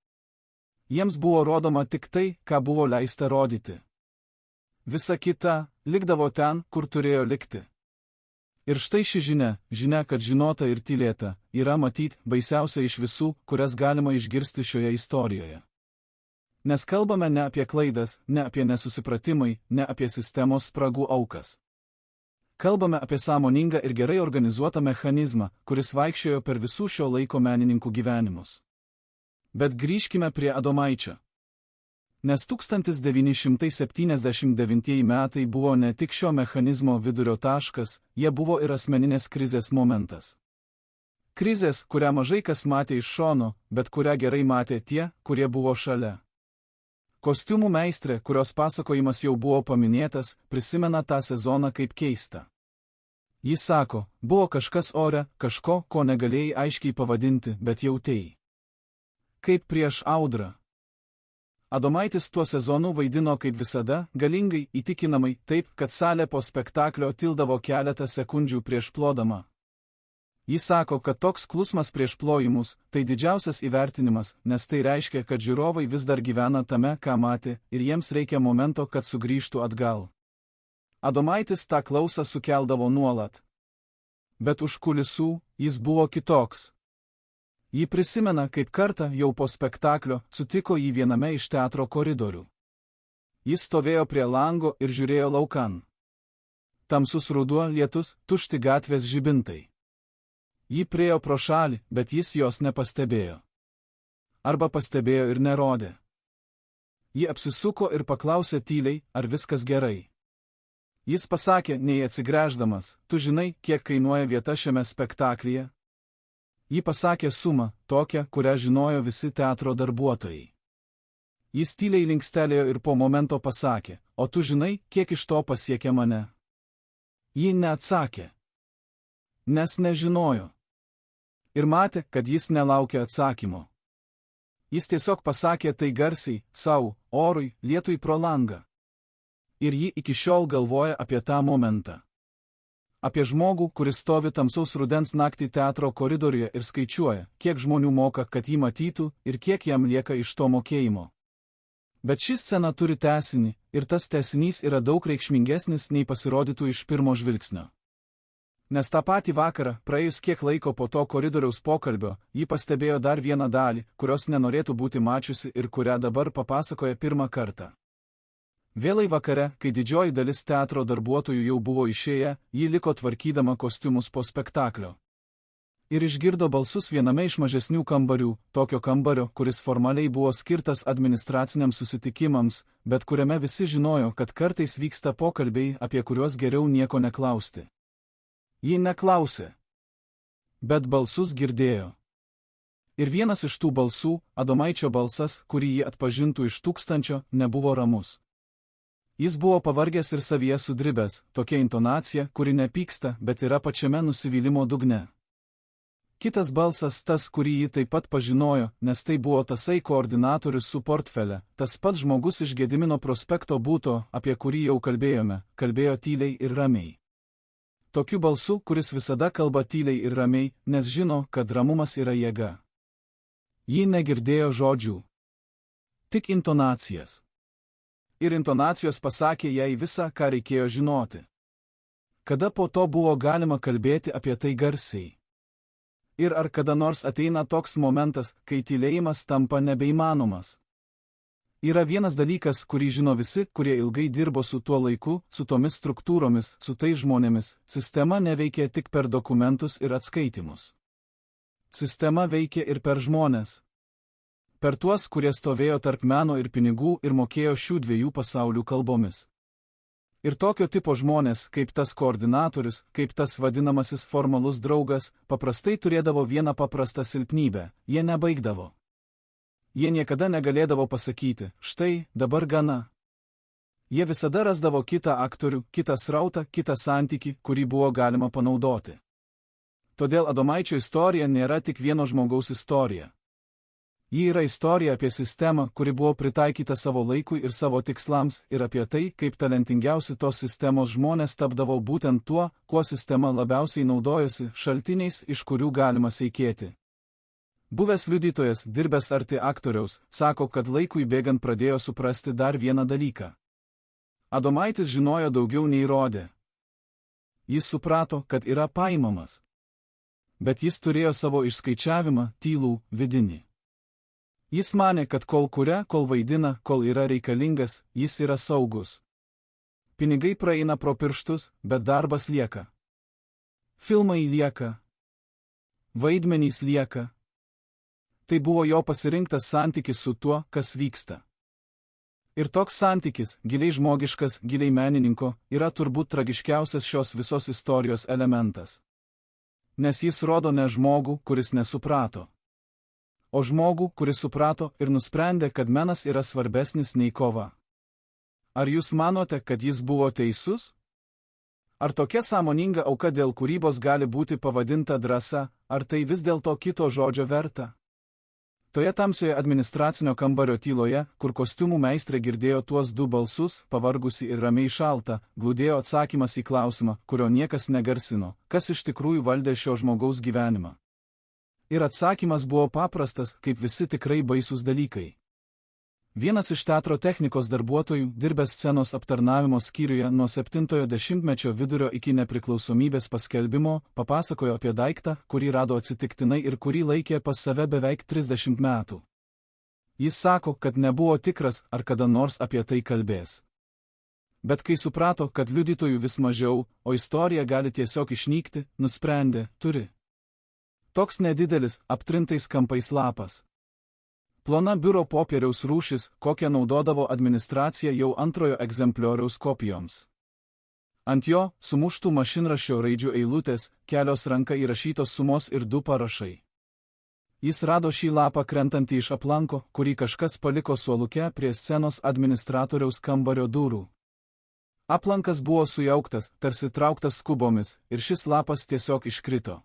Jiems buvo rodoma tik tai, ką buvo leista rodyti. Visa kita likdavo ten, kur turėjo likti. Ir štai ši žinia, kad žinota ir tylėta, yra matyt baisiausia iš visų, kurias galima išgirsti šioje istorijoje. Nes kalbame ne apie klaidas, ne apie nesusipratimai, ne apie sistemos spragų aukas. Kalbame apie sąmoningą ir gerai organizuotą mechanizmą, kuris vaikščiojo per visų šio laiko menininkų gyvenimus. Bet grįžkime prie Adomaičio. Nes 1979 metai buvo ne tik šio mechanizmo vidurio taškas, jie buvo ir asmeninės krizės momentas. Krizės, kurią mažai kas matė iš šono, bet kurią gerai matė tie, kurie buvo šalia. Kostiumų meistrė, kurios pasakojimas jau buvo paminėtas, prisimena tą sezoną kaip keistą. Jis sako, buvo kažkas ore, kažko, ko negalėjai aiškiai pavadinti, bet jautėjai. Kaip prieš audrą. Adomaitis tuo sezonu vaidino kaip visada, galingai, įtikinamai, taip, kad salė po spektaklio tildavo keletą sekundžių prieš plodama. Jis sako, kad toks klusmas prieš plojimus – tai didžiausias įvertinimas, nes tai reiškia, kad žiūrovai vis dar gyvena tame, ką matė, ir jiems reikia momento, kad sugrįžtų atgal. Adomaitis tą klausą sukeldavo nuolat. Bet už kulisų jis buvo kitoks. Jį prisimena, kaip kartą jau po spektaklio sutiko jį viename iš teatro koridorių. Jis stovėjo prie lango ir žiūrėjo laukan. Tamsus ruduo, lietus, tušti gatvės žibintai. Jį priėjo pro šalį, bet jis jos nepastebėjo. Arba pastebėjo ir nerodė. Ji apsisuko ir paklausė tyliai, ar viskas gerai. Jis pasakė, nei atsigręždamas, tu žinai, kiek kainuoja vieta šiame spektaklyje? Ji pasakė sumą, tokią, kurią žinojo visi teatro darbuotojai. Jis tyliai linkstelėjo ir po momento pasakė, o tu žinai, kiek iš to pasiekė mane? Ji neatsakė. Nes nežinojo. Ir matė, kad jis nelaukia atsakymo. Jis tiesiog pasakė tai garsiai, sau, orui, lietui pro langą. Ir ji iki šiol galvoja apie tą momentą. Apie žmogų, kuris stovi tamsaus rudens naktį teatro koridoriuje ir skaičiuoja, kiek žmonių moka, kad jį matytų, ir kiek jam lieka iš to mokėjimo. Bet ši scena turi tęsinį, ir tas tęsinys yra daug reikšmingesnis, nei pasirodytų iš pirmo žvilgsnio. Nes tą patį vakarą, praėjus kiek laiko po to koridoriaus pokalbio, ji pastebėjo dar vieną dalį, kurios nenorėtų būti mačiusi ir kurią dabar papasakoja pirmą kartą. Vėlai vakare, kai didžioji dalis teatro darbuotojų jau buvo išėję, ji liko tvarkydama kostiumus po spektaklio. Ir išgirdo balsus viename iš mažesnių kambarių, tokio kambario, kuris formaliai buvo skirtas administraciniams susitikimams, bet kuriame visi žinojo, kad kartais vyksta pokalbiai, apie kuriuos geriau nieko neklausti. Ji neklausė, bet balsus girdėjo. Ir vienas iš tų balsų, Adomaičio balsas, kurį ji atpažintų iš tūkstančio, nebuvo ramus. Jis buvo pavargęs ir savyje sudribęs, tokia intonacija, kuri nepyksta, bet yra pačiame nusivylimo dugne. Kitas balsas tas, kurį ji taip pat pažinojo, nes tai buvo tasai koordinatorius su portfele, tas pats žmogus iš Gedimino prospekto buto, apie kurį jau kalbėjome, kalbėjo tyliai ir ramiai. Tokiu balsu, kuris visada kalba tyliai ir ramiai, nes žino, kad ramumas yra jėga. Ji negirdėjo žodžių. Tik intonacijas. Ir intonacijos pasakė jai visą, ką reikėjo žinoti. Kada po to buvo galima kalbėti apie tai garsiai? Ir ar kada nors ateina toks momentas, kai tylėjimas tampa nebeįmanomas? Yra vienas dalykas, kurį žino visi, kurie ilgai dirbo su tuo laiku, su tomis struktūromis, su tais žmonėmis. Sistema neveikia tik per dokumentus ir atskaitimus. Sistema veikia ir per žmones. Per tuos, kurie stovėjo tarp meno ir pinigų ir mokėjo šių dviejų pasaulių kalbomis. Ir tokio tipo žmonės, kaip tas koordinatorius, kaip tas vadinamasis formalus draugas, paprastai turėdavo vieną paprastą silpnybę – jie nebaigdavo. Jie niekada negalėdavo pasakyti, štai, dabar gana. Jie visada rasdavo kitą aktorių, kitą srautą, kitą santykį, kurį buvo galima panaudoti. Todėl Adomaičio istorija nėra tik vieno žmogaus istorija. Ji yra istorija apie sistemą, kuri buvo pritaikyta savo laikui ir savo tikslams, ir apie tai, kaip talentingiausi tos sistemos žmonės tapdavo būtent tuo, kuo sistema labiausiai naudojosi, šaltiniais, iš kurių galima seikėti. Buvęs liudytojas, dirbęs arti aktoriaus, sako, kad laikui bėgant pradėjo suprasti dar vieną dalyką. Adomaitis žinojo daugiau nei rodė. Jis suprato, kad yra paimamas. Bet jis turėjo savo išskaičiavimą, tylų, vidinį. Jis manė, kad kol kuria, kol vaidina, kol yra reikalingas, jis yra saugus. Pinigai praeina pro pirštus, bet darbas lieka. Filmai lieka. Vaidmenys lieka. Tai buvo jo pasirinktas santykis su tuo, kas vyksta. Ir toks santykis, giliai žmogiškas, giliai menininko, yra turbūt tragiškiausias šios visos istorijos elementas. Nes jis rodo ne žmogų, kuris nesuprato. O žmogų, kuris suprato ir nusprendė, kad menas yra svarbesnis nei kova. Ar jūs manote, kad jis buvo teisus? Ar tokia sąmoninga auka dėl kūrybos gali būti pavadinta drąsa, ar tai vis dėlto kito žodžio verta? Toje tamsioje administracinio kambario tyloje, kur kostiumų meistrė girdėjo tuos du balsus, pavargusi ir ramiai šalta, glūdėjo atsakymas į klausimą, kurio niekas negarsino, kas iš tikrųjų valdė šio žmogaus gyvenimą. Ir atsakymas buvo paprastas, kaip visi tikrai baisūs dalykai. Vienas iš teatro technikos darbuotojų, dirbęs scenos aptarnavimo skyriuje nuo 70-mečio vidurio iki nepriklausomybės paskelbimo, papasakojo apie daiktą, kurį rado atsitiktinai ir kurį laikė pas save beveik 30 metų. Jis sako, kad nebuvo tikras, ar kada nors apie tai kalbės. Bet kai suprato, kad liudytojų vis mažiau, o istorija gali tiesiog išnykti, nusprendė, turi. Toks nedidelis, aptrintais kampais lapas. Plona biuro popieriaus rūšis, kokią naudodavo administracija jau antrojo egzemplioriaus kopijoms. Ant jo sumuštų mašinraščio raidžių eilutės, kelios ranka įrašytos sumos ir 2 parašai. Jis rado šį lapą krentantį iš aplanko, kurį kažkas paliko suoluke prie scenos administratoriaus kambario durų. Aplankas buvo sujauktas, tarsi trauktas skubomis, ir šis lapas tiesiog iškrito.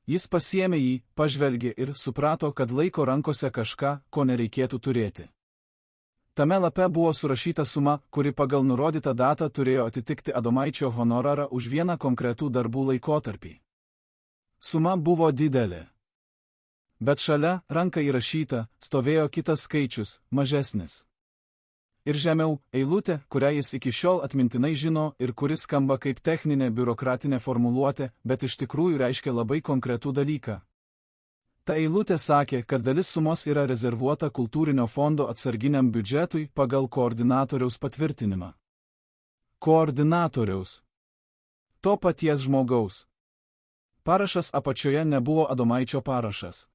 Jis pasiėmė jį, pažvelgė ir suprato, kad laiko rankose kažką, ko nereikėtų turėti. Tame lape buvo surašyta suma, kuri pagal nurodytą datą turėjo atitikti Adomaičio honorarą už vieną konkretų darbų laikotarpį. Suma buvo didelė. Bet šalia, ranka įrašyta, stovėjo kitas skaičius, mažesnis. Ir žemiau, eilutė, kurią jis iki šiol atmintinai žino ir kuris skamba kaip techninė biurokratinė formuluotė, bet iš tikrųjų reiškia labai konkretų dalyką. Ta eilutė sakė, kad dalis sumos yra rezervuota kultūrinio fondo atsarginiam biudžetui pagal koordinatoriaus patvirtinimą. Koordinatoriaus. To paties žmogaus. Parašas apačioje nebuvo Adomaičio parašas.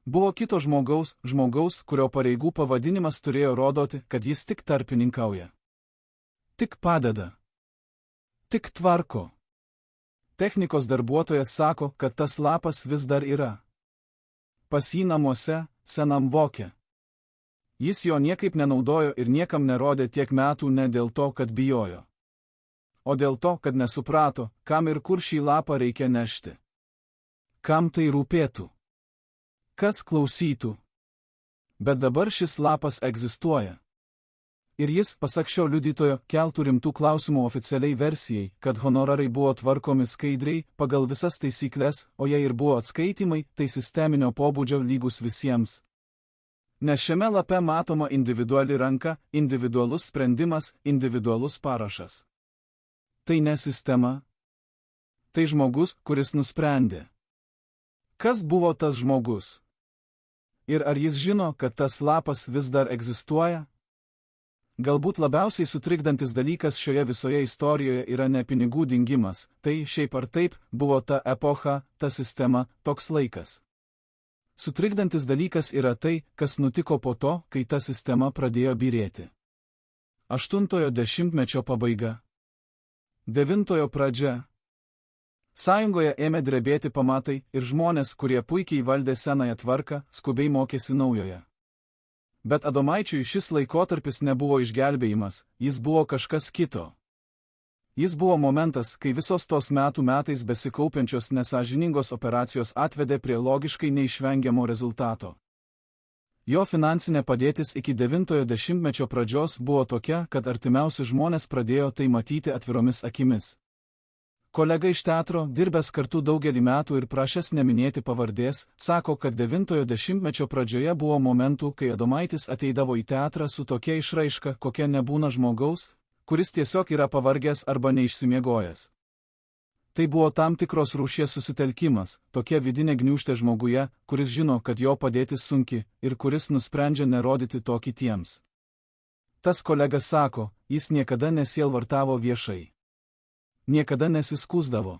Buvo kito žmogaus, kurio pareigų pavadinimas turėjo rodoti, kad jis tik tarpininkauja. Tik padeda. Tik tvarko. Technikos darbuotojas sako, kad tas lapas vis dar yra. Pas jį namuose, senam voke. Jis jo niekaip nenaudojo ir niekam nerodė tiek metų ne dėl to, kad bijojo. O dėl to, kad nesuprato, kam ir kur šį lapą reikia nešti. Kam tai rūpėtų? Kas klausytų? Bet dabar šis lapas egzistuoja. Ir jis, pasak šio liudytojo, keltų rimtų klausimų oficialiai versijai, kad honorarai buvo tvarkomi skaidriai, pagal visas taisyklės, o jei ir buvo atskaitymai, tai sisteminio pobūdžio lygus visiems. Nes šiame lape matoma individuali ranka, individualus sprendimas, individualus parašas. Tai ne sistema. Tai žmogus, kuris nusprendė. Kas buvo tas žmogus? Ir ar jis žino, kad tas lapas vis dar egzistuoja? Galbūt labiausiai sutrikdantis dalykas šioje visoje istorijoje yra ne pinigų dingimas, tai šiaip ar taip buvo ta epocha, ta sistema, toks laikas. Sutrikdantis dalykas yra tai, kas nutiko po to, kai ta sistema pradėjo byrėti. 8-ojo dešimtmečio pabaiga. 9-ojo pradžia. Sąjungoje ėmė drebėti pamatai ir žmonės, kurie puikiai valdė senąją tvarką, skubiai mokėsi naujoje. Bet Adomaičiui šis laikotarpis nebuvo išgelbėjimas, jis buvo kažkas kito. Jis buvo momentas, kai visos tos metais besikaupiančios nesąžiningos operacijos atvedė prie logiškai neišvengiamo rezultato. Jo finansinė padėtis iki 9-ojo dešimtmečio pradžios buvo tokia, kad artimiausi žmonės pradėjo tai matyti atviromis akimis. Kolega iš teatro, dirbęs kartu daugelį metų ir prašęs neminėti pavardės, sako, kad 9-ojo dešimtmečio pradžioje buvo momentų, kai Adomaitis ateidavo į teatrą su tokia išraiška, kokia nebūna žmogaus, kuris tiesiog yra pavargęs arba neišsimiegojęs. Tai buvo tam tikros rūšies susitelkimas, tokia vidinė gniūžtė žmoguje, kuris žino, kad jo padėtis sunki ir kuris nusprendžia nerodyti to kitiems. Tas kolega sako, jis niekada nesielvartavo viešai. Niekada nesiskųsdavo.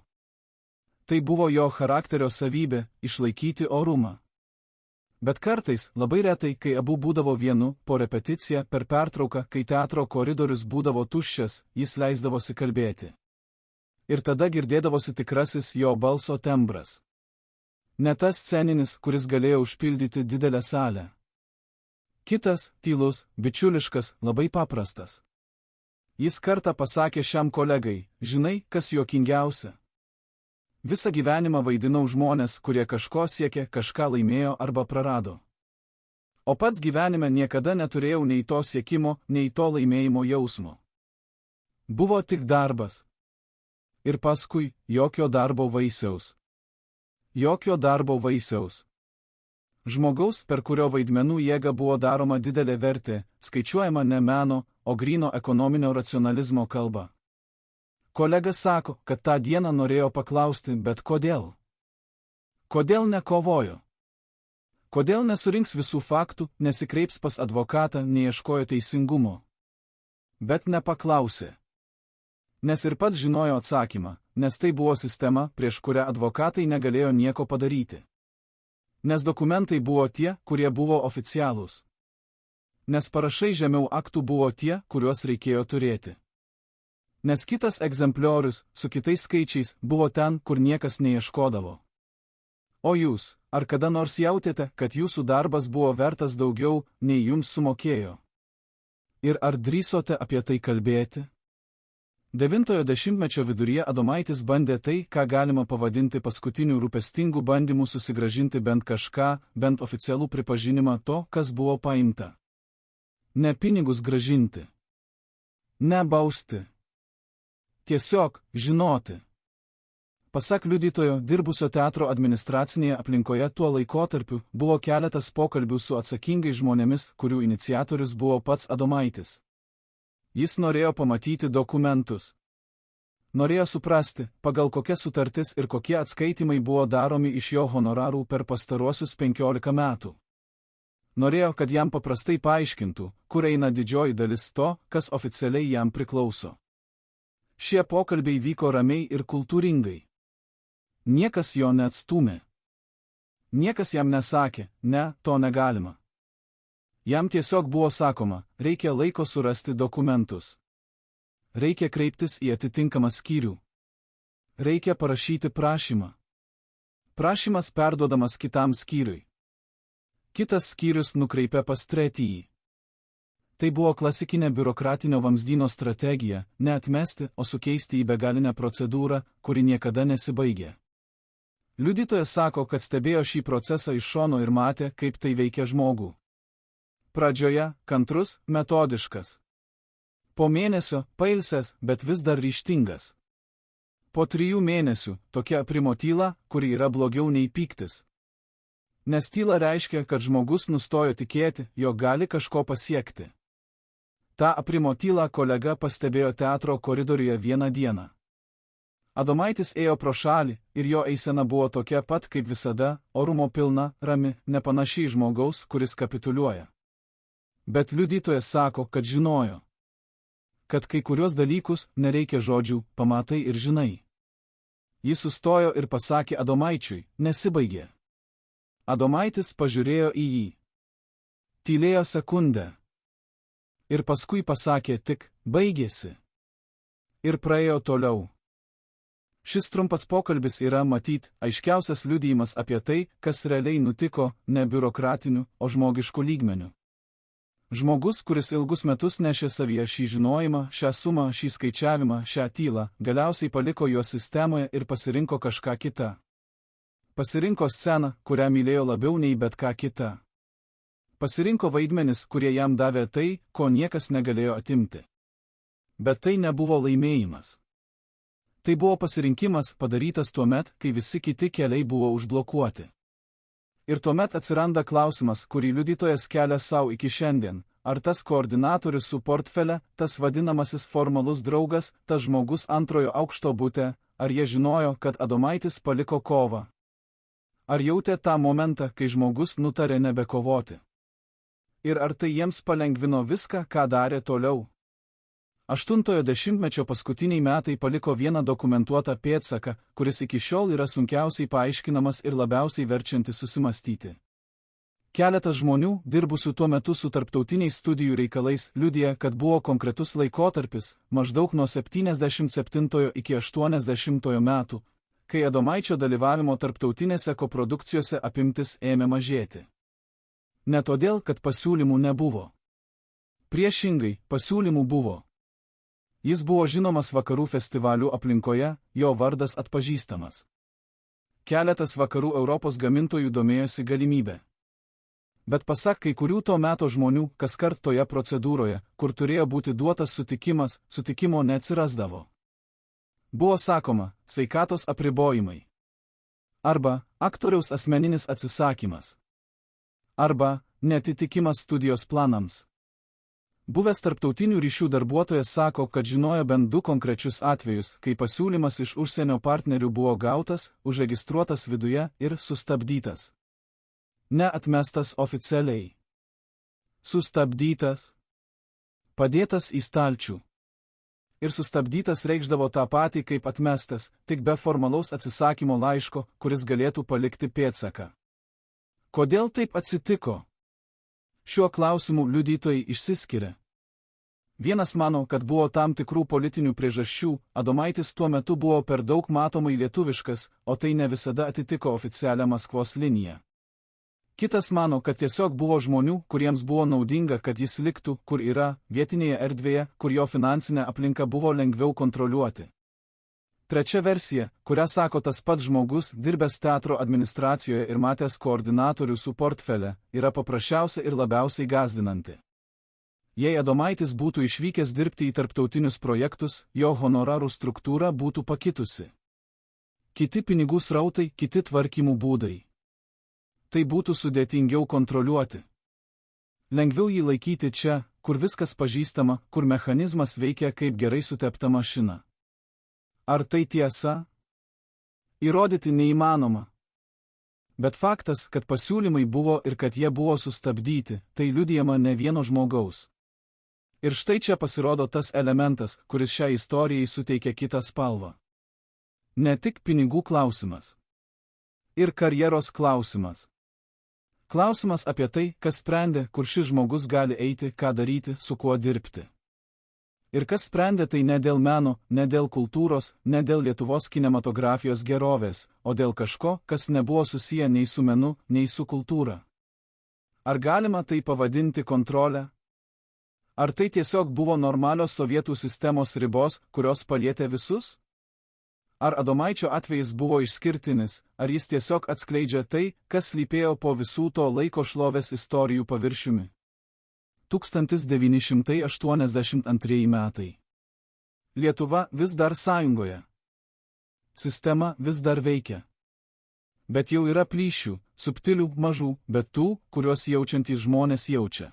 Tai buvo jo charakterio savybė – išlaikyti orumą. Bet kartais, labai retai, kai abu būdavo vienu, po repeticiją, per pertrauką, kai teatro koridorius būdavo tuščias, jis leisdavosi kalbėti. Ir tada girdėdavosi tikrasis jo balso tembras. Ne tas sceninis, kuris galėjo užpildyti didelę salę. Kitas, tylus, bičiuliškas, labai paprastas. Jis kartą pasakė šiam kolegai, žinai, kas juokingiausia? Visą gyvenimą vaidinau žmonės, kurie kažko siekė, kažką laimėjo arba prarado. O pats gyvenime niekada neturėjau nei to siekimo, nei to laimėjimo jausmo. Buvo tik darbas. Ir paskui jokio darbo vaisiaus. Jokio darbo vaisiaus. Žmogaus, per kurio vaidmenų jėga buvo daroma didelė vertė, skaičiuojama ne meno, o gryno ekonominio racionalizmo kalba. Kolega sako, kad tą dieną norėjo paklausti, bet kodėl? Kodėl nekovojo? Kodėl nesurinks visų faktų, nesikreips pas advokatą, neieškojo teisingumo? Bet nepaklausė. Nes ir pats žinojo atsakymą, nes tai buvo sistema, prieš kurią advokatai negalėjo nieko padaryti. Nes dokumentai buvo tie, kurie buvo oficialūs. Nes parašai žemiau aktų buvo tie, kuriuos reikėjo turėti. Nes kitas egzempliorius, su kitais skaičiais, buvo ten, kur niekas neieškodavo. O jūs, ar kada nors jautėte, kad jūsų darbas buvo vertas daugiau, nei jums sumokėjo? Ir ar drįsote apie tai kalbėti? 9-ojo dešimtmečio viduryje Adomaitis bandė tai, ką galima pavadinti paskutiniu rūpestingu bandymu susigrąžinti bent kažką, bent oficialų pripažinimą to, kas buvo paimta. Ne pinigus grąžinti. Ne bausti. Tiesiog žinoti. Pasak liudytojo, dirbusio teatro administracinėje aplinkoje tuo laikotarpiu, buvo keletas pokalbių su atsakingais žmonėmis, kurių iniciatorius buvo pats Adomaitis. Jis norėjo pamatyti dokumentus. Norėjo suprasti, pagal kokias sutartis ir kokie atskaitimai buvo daromi iš jo honorarų per pastaruosius 15 metų. Norėjo, kad jam paprastai paaiškintų, kur eina didžioji dalis to, kas oficialiai jam priklauso. Šie pokalbiai vyko ramiai ir kultūringai. Niekas jo neatstūmė. Niekas jam nesakė, ne, to negalima. Jam tiesiog buvo sakoma, reikia laiko surasti dokumentus. Reikia kreiptis į atitinkamą skyrių. Reikia parašyti prašymą. Prašymas perduodamas kitam skyriui. Kitas skyrius nukreipia pas trečiąjį. Tai buvo klasikinė biurokratinio vamzdyno strategija, ne atmesti, o sukeisti į begalinę procedūrą, kuri niekada nesibaigė. Liudytojas sako, kad stebėjo šį procesą iš šono ir matė, kaip tai veikia žmogų. Pradžioje kantrus, metodiškas. Po mėnesio pailsęs, bet vis dar ryžtingas. Po 3 mėnesių tokia aprimo tyla, kuri yra blogiau nei pyktis. Nes tyla reiškia, kad žmogus nustojo tikėti, jog gali kažko pasiekti. Ta aprimo tylą kolega pastebėjo teatro koridoriuje vieną dieną. Adomaitis ėjo pro šalį ir jo eisena buvo tokia pat kaip visada, orumo pilna, rami, nepanašiai žmogaus, kuris kapituliuoja. Bet liudytojas sako, kad žinojo, kad kai kuriuos dalykus nereikia žodžių, pamatai ir žinai. Jis sustojo ir pasakė Adomaičiui, nesibaigė. Adomaitis pažiūrėjo į jį. Tylėjo sekundę. Ir paskui pasakė tik, baigėsi. Ir praėjo toliau. Šis trumpas pokalbis yra, matyt, aiškiausias liudijimas apie tai, kas realiai nutiko ne biurokratiniu, o žmogišku lygmeniu. Žmogus, kuris ilgus metus nešė savyje šį žinojimą, šią sumą, šį skaičiavimą, šią tylą, galiausiai paliko juos sistemoje ir pasirinko kažką kitą. Pasirinko sceną, kurią mylėjo labiau nei bet ką kitą. Pasirinko vaidmenis, kurie jam davė tai, ko niekas negalėjo atimti. Bet tai nebuvo laimėjimas. Tai buvo pasirinkimas padarytas tuomet, kai visi kiti keliai buvo užblokuoti. Ir tuomet atsiranda klausimas, kurį liudytojas kelia savo iki šiandien, ar tas koordinatorius su portfele, tas vadinamasis formalus draugas, tas žmogus antrojo aukšto bute, ar jie žinojo, kad Adomaitis paliko kovą? Ar jautė tą momentą, kai žmogus nutarė nebekovoti? Ir ar tai jiems palengvino viską, ką darė toliau? 8-ojo dešimtmečio paskutiniai metai paliko vieną dokumentuotą pėdsaką, kuris iki šiol yra sunkiausiai paaiškinamas ir labiausiai verčiantis susimastyti. Keletas žmonių, dirbusių tuo metu su tarptautiniais studijų reikalais, liudija, kad buvo konkretus laikotarpis, maždaug nuo 77 iki 80 metų, kai Adomaičio dalyvavimo tarptautinėse koprodukcijose apimtis ėmė mažėti. Ne todėl, kad pasiūlymų nebuvo. Priešingai, pasiūlymų buvo. Jis buvo žinomas vakarų festivalių aplinkoje, jo vardas atpažįstamas. keletas vakarų Europos gamintojų domėjosi galimybę. Bet pasak kai kurių to meto žmonių, kaskart toje procedūroje, kur turėjo būti duotas sutikimas, sutikimo neatsirasdavo. Buvo sakoma, sveikatos apribojimai. Arba aktoriaus asmeninis atsisakymas. Arba neatitikimas studijos planams. Buvęs tarptautinių ryšių darbuotojas sako, kad žinojo bent 2 konkrečius atvejus, kai pasiūlymas iš užsienio partnerių buvo gautas, užregistruotas viduje ir sustabdytas. Neatmestas oficialiai. Sustabdytas. Padėtas į stalčių. Ir sustabdytas reikšdavo tą patį kaip atmestas, tik be formalaus atsisakymo laiško, kuris galėtų palikti pėdsaką. Kodėl taip atsitiko? Šiuo klausimu liudytojai išsiskiria. Vienas mano, kad buvo tam tikrų politinių priežasčių, Adomaitis tuo metu buvo per daug matomai lietuviškas, o tai ne visada atitiko oficialią Maskvos liniją. Kitas mano, kad tiesiog buvo žmonių, kuriems buvo naudinga, kad jis liktų, kur yra, vietinėje erdvėje, kur jo finansinė aplinka buvo lengviau kontroliuoti. Trečia versija, kurią sako tas pats žmogus, dirbęs teatro administracijoje ir matęs koordinatorių su portfele, yra paprasčiausia ir labiausiai gąsdinanti. Jei Adomaitis būtų išvykęs dirbti į tarptautinius projektus, jo honorarų struktūra būtų pakitusi. Kiti pinigų srautai, kiti tvarkymų būdai. Tai būtų sudėtingiau kontroliuoti. Lengviau jį laikyti čia, kur viskas pažįstama, kur mechanizmas veikia kaip gerai sutepta mašina. Ar tai tiesa? Įrodyti neįmanoma. Bet faktas, kad pasiūlymai buvo ir kad jie buvo sustabdyti, tai liudijama ne vieno žmogaus. Ir štai čia pasirodo tas elementas, kuris šiai istorijai suteikia kitą spalvą. Ne tik pinigų klausimas. Ir karjeros klausimas. Klausimas apie tai, kas sprendė, kur šis žmogus gali eiti, ką daryti, su kuo dirbti. Ir kas sprendė tai ne dėl meno, ne dėl kultūros, ne dėl Lietuvos kinematografijos gerovės, o dėl kažko, kas nebuvo susiję nei su menu, nei su kultūra. Ar galima tai pavadinti kontrolę? Ar tai tiesiog buvo normalios sovietų sistemos ribos, kurios palietė visus? Ar Adomaičio atvejis buvo išskirtinis, ar jis tiesiog atskleidžia tai, kas slypėjo po visų to laiko šlovės istorijų paviršiumi? 1982 metai. Lietuva vis dar sąjungoje. Sistema vis dar veikia. Bet jau yra plyšių, subtilių, mažų, bet tų, kuriuos jaučiantys žmonės jaučia.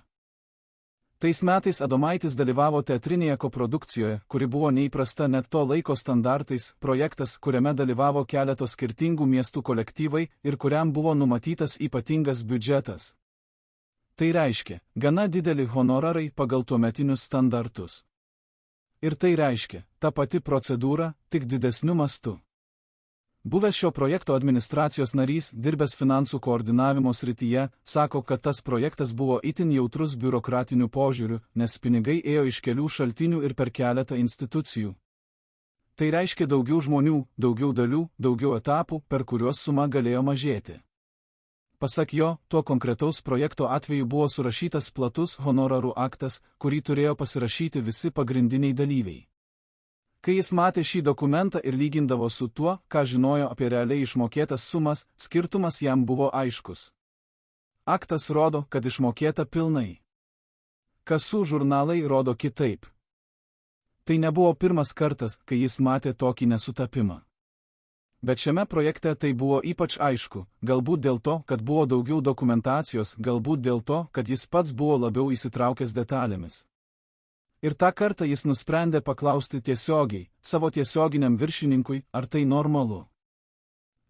Tais metais Adomaitis dalyvavo teatrinėje koprodukcijoje, kuri buvo neįprasta net to laiko standartais, projektas, kuriame dalyvavo keletos skirtingų miestų kolektyvai ir kuriam buvo numatytas ypatingas biudžetas. Tai reiškia, gana dideli honorarai pagal tuometinius standartus. Ir tai reiškia, ta pati procedūra, tik didesniu mastu. Buvęs šio projekto administracijos narys, dirbęs finansų koordinavimo srityje, sako, kad tas projektas buvo itin jautrus biurokratiniu požiūriu, nes pinigai ėjo iš kelių šaltinių ir per keletą institucijų. Tai reiškia daugiau žmonių, daugiau dalių, daugiau etapų, per kuriuos suma galėjo mažėti. Pasak jo, tuo konkretaus projekto atveju buvo surašytas platus honorarų aktas, kurį turėjo pasirašyti visi pagrindiniai dalyviai. Kai jis matė šį dokumentą ir lygindavo su tuo, ką žinojo apie realiai išmokėtas sumas, skirtumas jam buvo aiškus. Aktas rodo, kad išmokėta pilnai. Kasų žurnalai rodo kitaip. Tai nebuvo pirmas kartas, kai jis matė tokį nesutapimą. Bet šiame projekte tai buvo ypač aišku, galbūt dėl to, kad buvo daugiau dokumentacijos, galbūt dėl to, kad jis pats buvo labiau įsitraukęs detalėmis. Ir tą kartą jis nusprendė paklausti tiesiogiai, savo tiesioginiam viršininkui, ar tai normalu.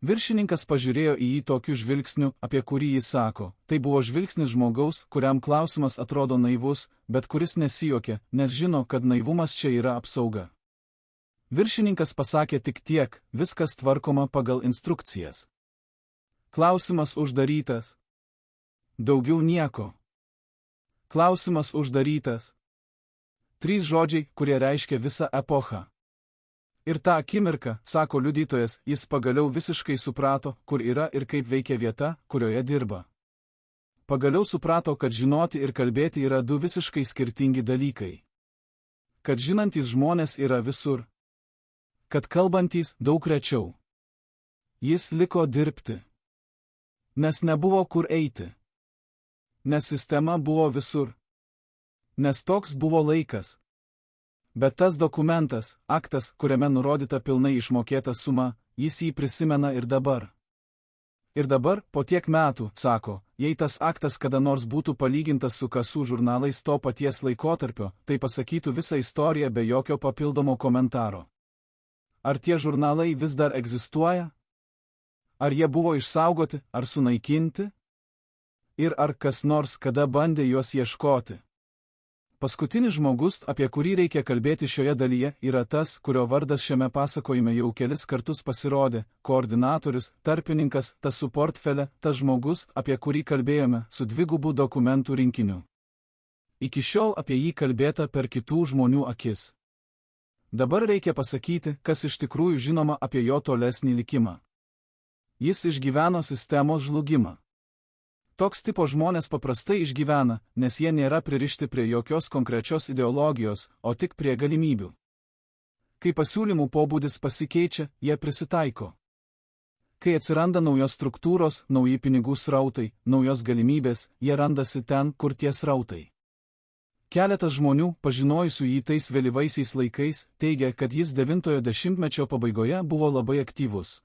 Viršininkas pažiūrėjo į jį tokiu žvilgsniu, apie kurį jis sako, tai buvo žvilgsnis žmogaus, kuriam klausimas atrodo naivus, bet kuris nesijuokė, nes žino, kad naivumas čia yra apsauga. Viršininkas pasakė tik tiek, viskas tvarkoma pagal instrukcijas. Klausimas uždarytas. Daugiau nieko. Klausimas uždarytas. 3 žodžiai, kurie reiškia visą epochą. Ir tą akimirką, sako liudytojas, jis pagaliau visiškai suprato, kur yra ir kaip veikia vieta, kurioje dirba. Pagaliau suprato, kad žinoti ir kalbėti yra 2 visiškai skirtingi dalykai. Kad žinantys žmonės yra visur. Kad kalbantys daug rečiau. Jis liko dirbti. Nes nebuvo kur eiti. Nes sistema buvo visur. Nes toks buvo laikas. Bet tas dokumentas, aktas, kuriame nurodyta pilnai išmokėta suma, jis jį prisimena ir dabar. Ir dabar, po tiek metų, sako, jei tas aktas kada nors būtų palygintas su kasų žurnalais to paties laikotarpio, tai pasakytų visą istoriją be jokio papildomo komentaro. Ar tie žurnalai vis dar egzistuoja? Ar jie buvo išsaugoti, ar sunaikinti? Ir ar kas nors kada bandė juos ieškoti? Paskutinis žmogus, apie kurį reikia kalbėti šioje dalyje, yra tas, kurio vardas šiame pasakojime jau kelis kartus pasirodė – koordinatorius, tarpininkas, tas su portfele, tas žmogus, apie kurį kalbėjome, su dvigubu dokumentų rinkiniu. Iki šiol apie jį kalbėta per kitų žmonių akis. Dabar reikia pasakyti, kas iš tikrųjų žinoma apie jo tolesnį likimą. Jis išgyveno sistemos žlugimą. Toks tipo žmonės paprastai išgyvena, nes jie nėra pririšti prie jokios konkrečios ideologijos, o tik prie galimybių. Kai pasiūlymų pobūdis pasikeičia, jie prisitaiko. Kai atsiranda naujos struktūros, nauji pinigų srautai, naujos galimybės, jie randasi ten, kur tie srautai. Keletas žmonių, pažinojusių jį tais vėlyvaisiais laikais, teigia, kad jis 9-ojo dešimtmečio pabaigoje buvo labai aktyvus.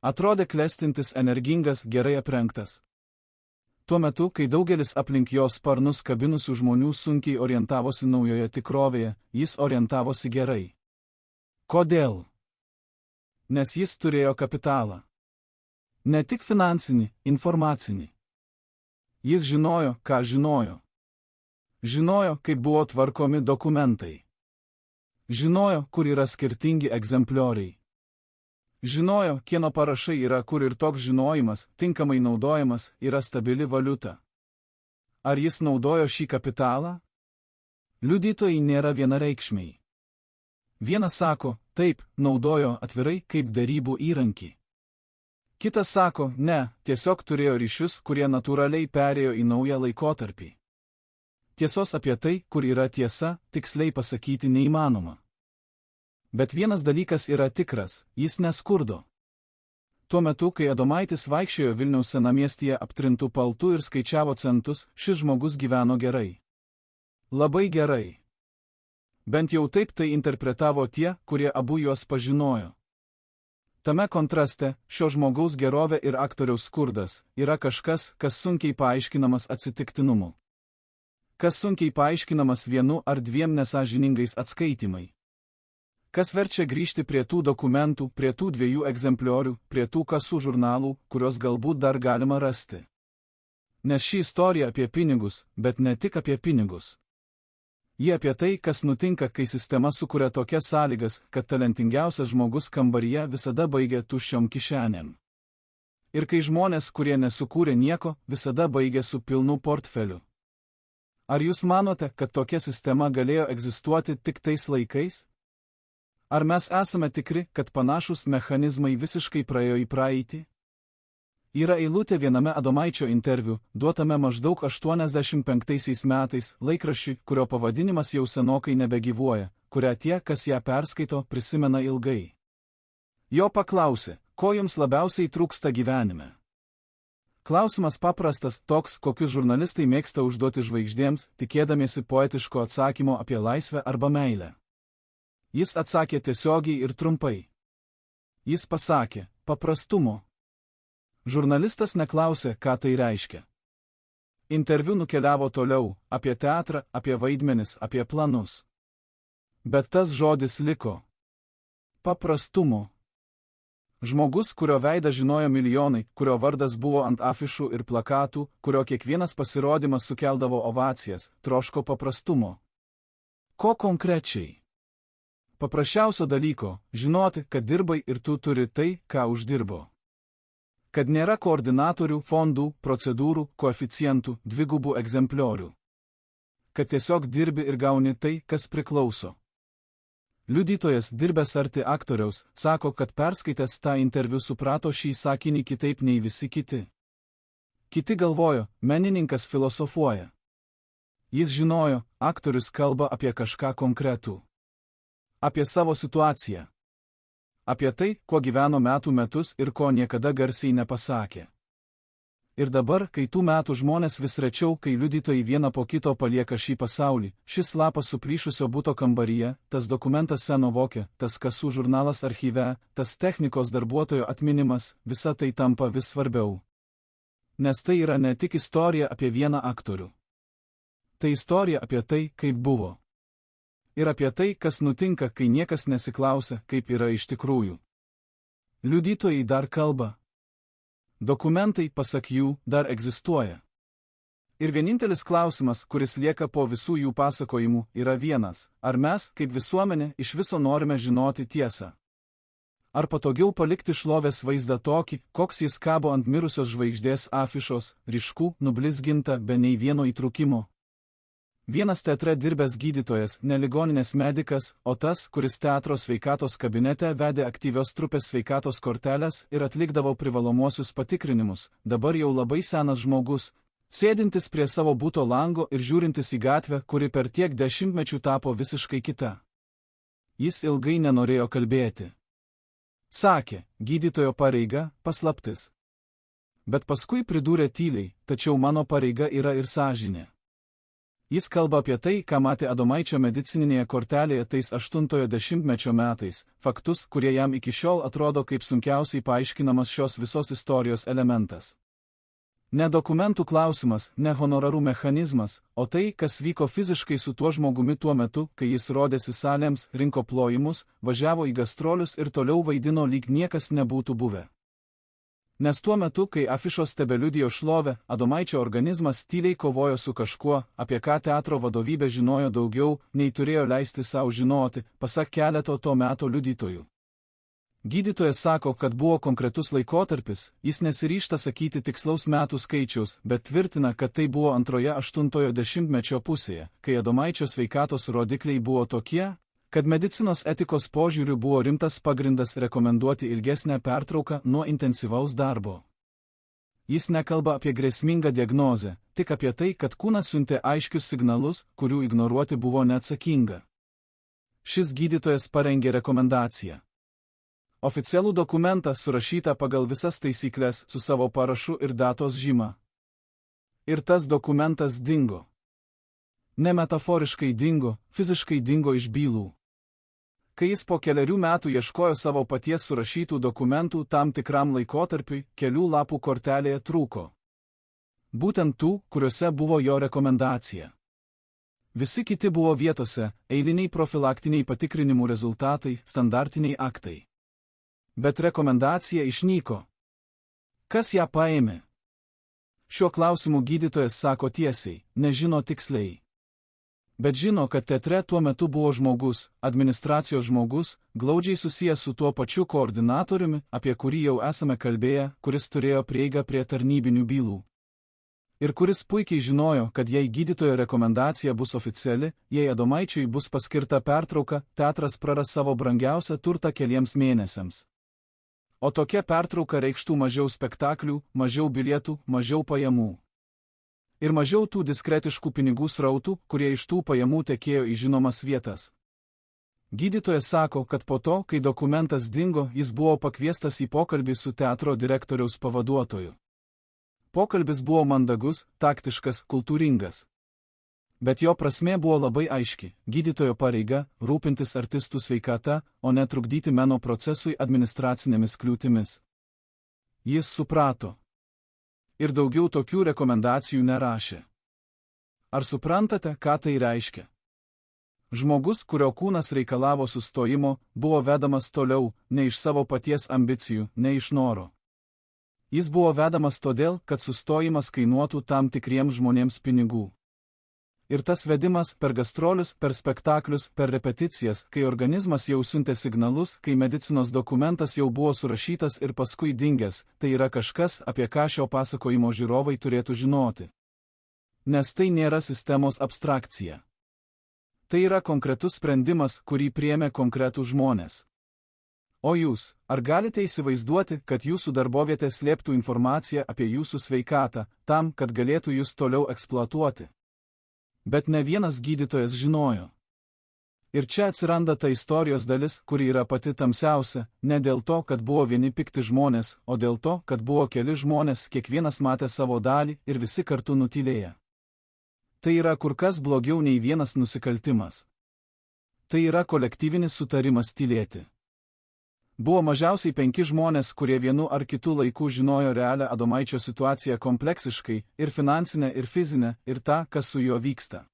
Atrodė klestintis, energingas, gerai aprengtas. Tuo metu, kai daugelis aplink jo sparnus kabinusių žmonių sunkiai orientavosi naujoje tikrovėje, jis orientavosi gerai. Kodėl? Nes jis turėjo kapitalą. Ne tik finansinį, informacinį. Jis žinojo, ką žinojo. Žinojo, kaip buvo tvarkomi dokumentai. Žinojo, kur yra skirtingi egzemplioriai. Žinojo, kieno parašai yra kur ir toks žinojimas, tinkamai naudojamas, yra stabili valiuta. Ar jis naudojo šį kapitalą? Liudytojai nėra vienareikšmiai. Vienas sako, taip, naudojo atvirai kaip derybų įrankį. Kitas sako, ne, tiesiog turėjo ryšius, kurie natūraliai perėjo į naują laikotarpį. Tiesos apie tai, kur yra tiesa, tiksliai pasakyti neįmanoma. Bet vienas dalykas yra tikras, jis neskurdo. Tuo metu, kai Adomaitis vaikščiojo Vilniaus senamiestyje aptrintų paltų ir skaičiavo centus, šis žmogus gyveno gerai. Labai gerai. Bent jau taip tai interpretavo tie, kurie abu juos pažinojo. Tame kontraste, šio žmogaus gerovė ir aktoriaus skurdas yra kažkas, kas sunkiai paaiškinamas atsitiktinumu. Kas sunkiai paaiškinamas vienu ar dviem nesąžiningais atskaitimai. Kas verčia grįžti prie tų dokumentų, prie tų 2 egzempliorių, prie tų kasų žurnalų, kuriuos galbūt dar galima rasti. Nes ši istorija apie pinigus, bet ne tik apie pinigus. Ji apie tai, kas nutinka, kai sistema sukuria tokias sąlygas, kad talentingiausias žmogus kambaryje visada baigia tuščiom kišenėm. Ir kai žmonės, kurie nesukūrė nieko, visada baigia su pilnu portfeliu. Ar jūs manote, kad tokia sistema galėjo egzistuoti tik tais laikais? Ar mes esame tikri, kad panašūs mechanizmai visiškai praėjo į praeitį? Yra eilutė viename Adomaičio interviu, duotame maždaug 85 metais, laikraščiui, kurio pavadinimas jau senokai nebegyvuoja, kurią tie, kas ją perskaito, prisimena ilgai. Jo paklausė, ko jums labiausiai trūksta gyvenime? Klausimas paprastas, toks, kokius žurnalistai mėgsta užduoti žvaigždėms, tikėdamiesi poetiško atsakymo apie laisvę arba meilę. Jis atsakė tiesiogiai ir trumpai. Jis pasakė, paprastumo. Žurnalistas neklausė, ką tai reiškia. Interviu nukeliavo toliau, apie teatrą, apie vaidmenis, apie planus. Bet tas žodis liko. Paprastumo. Žmogus, kurio veidą žinojo milijonai, kurio vardas buvo ant afišų ir plakatų, kurio kiekvienas pasirodymas sukeldavo ovacijas, troško paprastumo. Ko konkrečiai? Paprasčiausio dalyko – žinoti, kad dirbai ir tu turi tai, ką uždirbo. Kad nėra koordinatorių, fondų, procedūrų, koeficientų, 2 egzempliorių. Kad tiesiog dirbi ir gauni tai, kas priklauso. Liudytojas, dirbęs arti aktoriaus, sako, kad perskaitęs tą interviu suprato šį sakinį kitaip nei visi kiti. Kiti galvojo, menininkas filosofuoja. Jis žinojo, aktorius kalba apie kažką konkretų. Apie savo situaciją. Apie tai, kuo gyveno metų metus ir ko niekada garsiai nepasakė. Ir dabar, kai tų metų žmonės vis rečiau, kai liudytojai vieną po kito palieka šį pasaulį, šis lapas suplyšusio buto kambaryje, tas dokumentas seno vokė, tas kasų žurnalas archyve, tas technikos darbuotojo atminimas, visa tai tampa vis svarbiau. Nes tai yra ne tik istorija apie vieną aktorių. Tai istorija apie tai, kaip buvo. Ir apie tai, kas nutinka, kai niekas nesiklausia, kaip yra iš tikrųjų. Liudytojai dar kalba. Dokumentai, pasak jų, dar egzistuoja. Ir vienintelis klausimas, kuris lieka po visų jų pasakojimų, yra vienas: ar mes, kaip visuomenė, iš viso norime žinoti tiesą? Ar patogiau palikti šlovės vaizdą tokį, koks jis kabo ant mirusios žvaigždės afišos, ryškų, nublizginta be nei vieno įtrūkimo? Vienas teatre dirbęs gydytojas, ne ligoninės medikas, o tas, kuris teatro sveikatos kabinete vedė aktyvios trupės sveikatos korteles ir atlikdavo privalomuosius patikrinimus, dabar jau labai senas žmogus, sėdintis prie savo buto lango ir žiūrintis į gatvę, kuri per tiek dešimtmečių tapo visiškai kita. Jis ilgai nenorėjo kalbėti. Sakė, gydytojo pareiga – paslaptis. Bet paskui pridūrė tyliai, tačiau mano pareiga yra ir sąžinė. Jis kalba apie tai, ką matė Adomaičio medicininėje kortelėje tais 80-ojo dešimtmečio metais, faktus, kurie jam iki šiol atrodo kaip sunkiausiai paaiškinamas šios visos istorijos elementas. Ne dokumentų klausimas, ne honorarų mechanizmas, o tai, kas vyko fiziškai su tuo žmogumi tuo metu, kai jis rodėsi salėms, rinko plojimus, važiavo į gastrolius ir toliau vaidino lyg niekas nebūtų buvę. Nes tuo metu, kai afišos tebeliudijo šlovę, Adomaičio organizmas tyliai kovojo su kažkuo, apie ką teatro vadovybė žinojo daugiau, nei turėjo leisti savo žinoti, pasak keleto to meto liudytojų. Gydytojas sako, kad buvo konkretus laikotarpis, jis nesiryžta sakyti tikslaus metų skaičiaus, bet tvirtina, kad tai buvo antroje 80-ojo dešimtmečio pusėje, kai Adomaičio sveikatos rodikliai buvo tokie, kad medicinos etikos požiūriu buvo rimtas pagrindas rekomenduoti ilgesnę pertrauką nuo intensyvaus darbo. Jis nekalba apie grėsmingą diagnozę, tik apie tai, kad kūnas siuntė aiškius signalus, kurių ignoruoti buvo neatsakinga. Šis gydytojas parengė rekomendaciją. Oficialų dokumentą surašytą pagal visas taisykles su savo parašu ir datos žyma. Ir tas dokumentas dingo. Ne metaforiškai dingo, fiziškai dingo iš bylų. Kai jis po kelerių metų ieškojo savo paties surašytų dokumentų tam tikram laikotarpiui, kelių lapų kortelėje trūko. Būtent tų, kuriuose buvo jo rekomendacija. Visi kiti buvo vietose, eiliniai profilaktiniai patikrinimų rezultatai, standartiniai aktai. Bet rekomendacija išnyko. Kas ją paėmė? Šiuo klausimu gydytojas sako tiesiai, nežino tiksliai. Bet žino, kad teatre tuo metu buvo žmogus, administracijos žmogus, glaudžiai susijęs su tuo pačiu koordinatoriumi, apie kurį jau esame kalbėję, kuris turėjo prieigą prie tarnybinių bylų. Ir kuris puikiai žinojo, kad jei gydytojo rekomendacija bus oficiali, jei Adomaičiui bus paskirta pertrauka, teatras praras savo brangiausią turtą keliems mėnesiams. O tokia pertrauka reikštų mažiau spektaklių, mažiau bilietų, mažiau pajamų. Ir mažiau tų diskretiškų pinigų srautų, kurie iš tų pajamų tekėjo į žinomas vietas. Gydytojas sako, kad po to, kai dokumentas dingo, jis buvo pakviestas į pokalbį su teatro direktoriaus pavaduotoju. Pokalbis buvo mandagus, taktiškas, kultūringas. Bet jo prasmė buvo labai aiški – gydytojo pareiga – rūpintis artistų sveikata, o ne trukdyti meno procesui administracinėmis kliūtimis. Jis suprato. Ir daugiau tokių rekomendacijų nerašė. Ar suprantate, ką tai reiškia? Žmogus, kurio kūnas reikalavo sustojimo, buvo vedamas toliau, ne iš savo paties ambicijų, ne iš noro. Jis buvo vedamas todėl, kad sustojimas kainuotų tam tikriems žmonėms pinigų. Ir tas vedimas per gastrolius, per spektaklius, per repeticijas, kai organizmas jau siuntė signalus, kai medicinos dokumentas jau buvo surašytas ir paskui dingęs, tai yra kažkas, apie ką šio pasakojimo žiūrovai turėtų žinoti. Nes tai nėra sistemos abstrakcija. Tai yra konkretus sprendimas, kurį priėmė konkretų žmonės. O jūs, ar galite įsivaizduoti, kad jūsų darbovietė slėptų informaciją apie jūsų sveikatą, tam, kad galėtų jūs toliau eksploatuoti? Bet ne vienas gydytojas žinojo. Ir čia atsiranda ta istorijos dalis, kuri yra pati tamsiausia, ne dėl to, kad buvo vieni pikti žmonės, o dėl to, kad buvo keli žmonės, kiekvienas matė savo dalį ir visi kartu nutylėję. Tai yra kur kas blogiau nei vienas nusikaltimas. Tai yra kolektyvinis sutarimas tylėti. Buvo mažiausiai 5 žmonės, kurie vienu ar kitu laiku žinojo realią Adomaičio situaciją kompleksiškai, ir finansinę, ir fizinę, ir tą, kas su juo vyksta.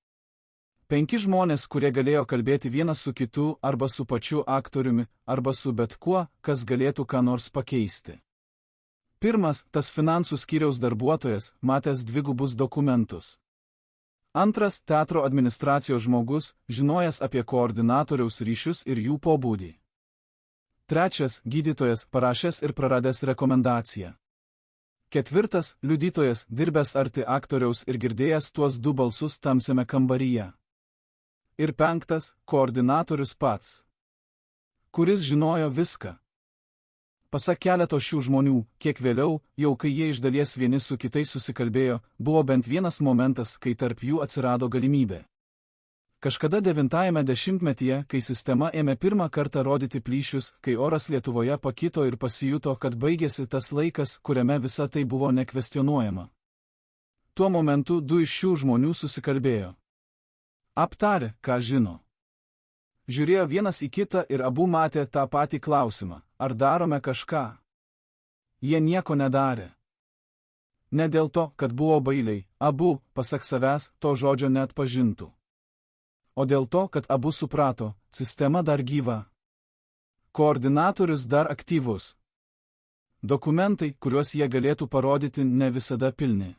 5 žmonės, kurie galėjo kalbėti vienas su kitu, arba su pačiu aktoriumi, arba su bet kuo, kas galėtų ką nors pakeisti. Pirmas, tas finansų skyriaus darbuotojas, matęs dvigubus dokumentus. Antras, teatro administracijos žmogus, žinojęs apie koordinatoriaus ryšius ir jų pobūdį. Trečias, gydytojas, parašęs ir praradęs rekomendaciją. Ketvirtas, liudytojas, dirbęs arti aktoriaus ir girdėjęs tuos 2 balsus tamsiame kambaryje. Ir penktas, koordinatorius pats, kuris žinojo viską. Pasak keleto šių žmonių, kiek vėliau, jau kai jie iš dalies vieni su kitais susikalbėjo, buvo bent vienas momentas, kai tarp jų atsirado galimybė. Kažkada 9-ajame dešimtmetyje, kai sistema ėmė pirmą kartą rodyti plyšius, kai oras Lietuvoje pakito ir pasijuto, kad baigėsi tas laikas, kuriame visa tai buvo nekvestionuojama. Tuo momentu 2 iš šių žmonių susikalbėjo. Aptarė, ką žino. Žiūrėjo vienas į kitą ir abu matė tą patį klausimą, ar darome kažką. Jie nieko nedarė. Ne dėl to, kad buvo bailiai, abu, pasak savęs, to žodžio net pažintų. O dėl to, kad abu suprato, sistema dar gyva. Koordinatorius dar aktyvus. Dokumentai, kuriuos jie galėtų parodyti, ne visada pilni.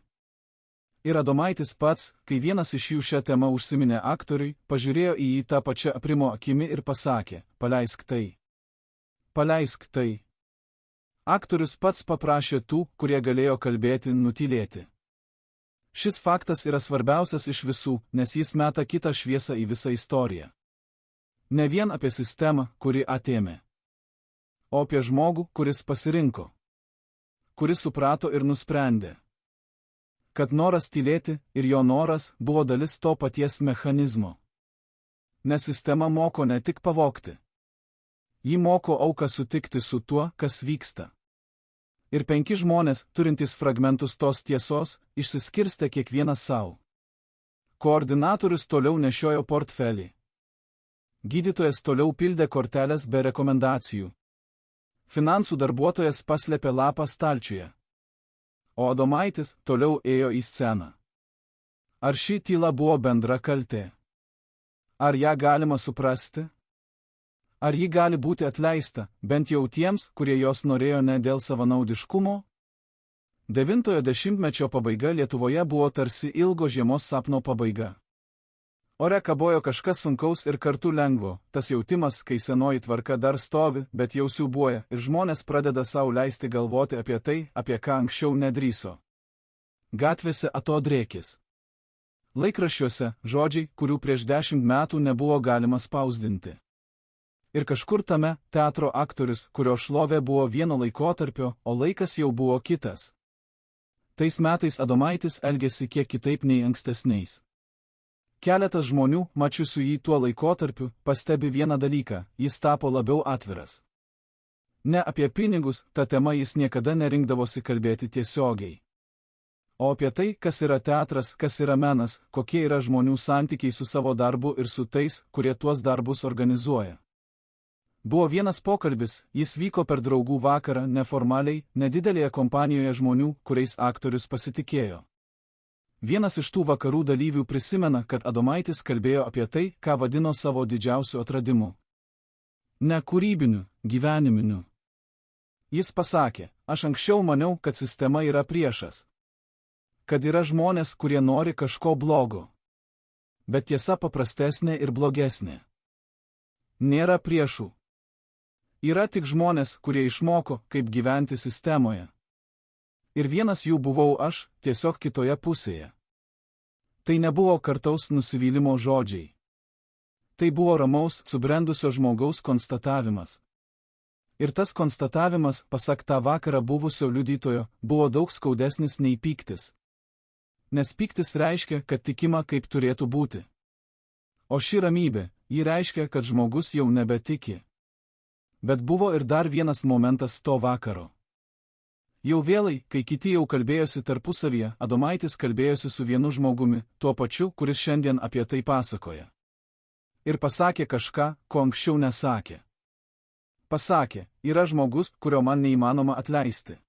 Ir Adomaitis pats, kai vienas iš jų šią temą užsiminė aktoriui, pažiūrėjo į jį tą pačią aprimo akimi ir pasakė, paleisk tai. Paleisk tai. Aktorius pats paprašė tų, kurie galėjo kalbėti, nutylėti. Šis faktas yra svarbiausias iš visų, nes jis meta kitą šviesą į visą istoriją. Ne vien apie sistemą, kuri atėmė, o apie žmogų, kuris pasirinko, kuris suprato ir nusprendė, kad noras tylėti ir jo noras buvo dalis to paties mechanizmo. Nes sistema moko ne tik pavogti. Ji moko auką sutikti su tuo, kas vyksta. Ir 5 žmonės, turintys fragmentus tos tiesos, išsiskirstė kiekvienas savo. Koordinatorius toliau nešiojo portfelį. Gydytojas toliau pildė korteles be rekomendacijų. Finansų darbuotojas paslėpė lapą stalčiuje. O Adomaitis toliau ėjo į sceną. Ar ši tyla buvo bendra kaltė? Ar ją galima suprasti? Ar ji gali būti atleista, bent jau tiems, kurie jos norėjo ne dėl savanaudiškumo? 9-ojo dešimtmečio pabaiga Lietuvoje buvo tarsi ilgo žiemos sapno pabaiga. Ore kabojo kažkas sunkaus ir kartu lengvo, tas jautimas, kai senoji tvarka dar stovi, bet jau siūbuoja, ir žmonės pradeda savo leisti galvoti apie tai, apie ką anksčiau nedrįso. Gatvėse atodrėkis. Laikraščiuose žodžiai, kurių prieš 10 metų nebuvo galima spausdinti. Ir kažkur tame teatro aktorius, kurio šlovė buvo vieno laikotarpio, o laikas jau buvo kitas. Tais metais Adomaitis elgėsi kiek kitaip nei ankstesniais. Keletas žmonių, mačiusių jį tuo laikotarpiu, pastebi vieną dalyką, jis tapo labiau atviras. Ne apie pinigus, ta tema jis niekada nerinkdavosi kalbėti tiesiogiai. O apie tai, kas yra teatras, kas yra menas, kokie yra žmonių santykiai su savo darbu ir su tais, kurie tuos darbus organizuoja. Buvo vienas pokalbis, jis vyko per draugų vakarą, neformaliai, nedidelėje kompanijoje žmonių, kuriais aktorius pasitikėjo. Vienas iš tų vakarų dalyvių prisimena, kad Adomaitis kalbėjo apie tai, ką vadino savo didžiausiu atradimu. Ne kūrybiniu, gyveniminiu. Jis pasakė, aš anksčiau maniau, kad sistema yra priešas. Kad yra žmonės, kurie nori kažko blogo. Bet tiesa paprastesnė ir blogesnė. Nėra priešų. Yra tik žmonės, kurie išmoko, kaip gyventi sistemoje. Ir vienas jų buvau aš, tiesiog kitoje pusėje. Tai nebuvo kartaus nusivylimo žodžiai. Tai buvo ramaus, subrendusio žmogaus konstatavimas. Ir tas konstatavimas, pasak tą vakarą buvusio liudytojo, buvo daug skaudesnis nei pyktis. Nes pyktis reiškia, kad tikima kaip turėtų būti. O ši ramybė, ji reiškia, kad žmogus jau nebetiki. Bet buvo ir dar vienas momentas to vakaro. Jau vėlai, kai kiti jau kalbėjosi tarpusavyje, Adomaitis kalbėjosi su vienu žmogumi, tuo pačiu, kuris šiandien apie tai pasakoja. Ir pasakė kažką, ko anksčiau nesakė. Pasakė, yra žmogus, kurio man neįmanoma atleisti.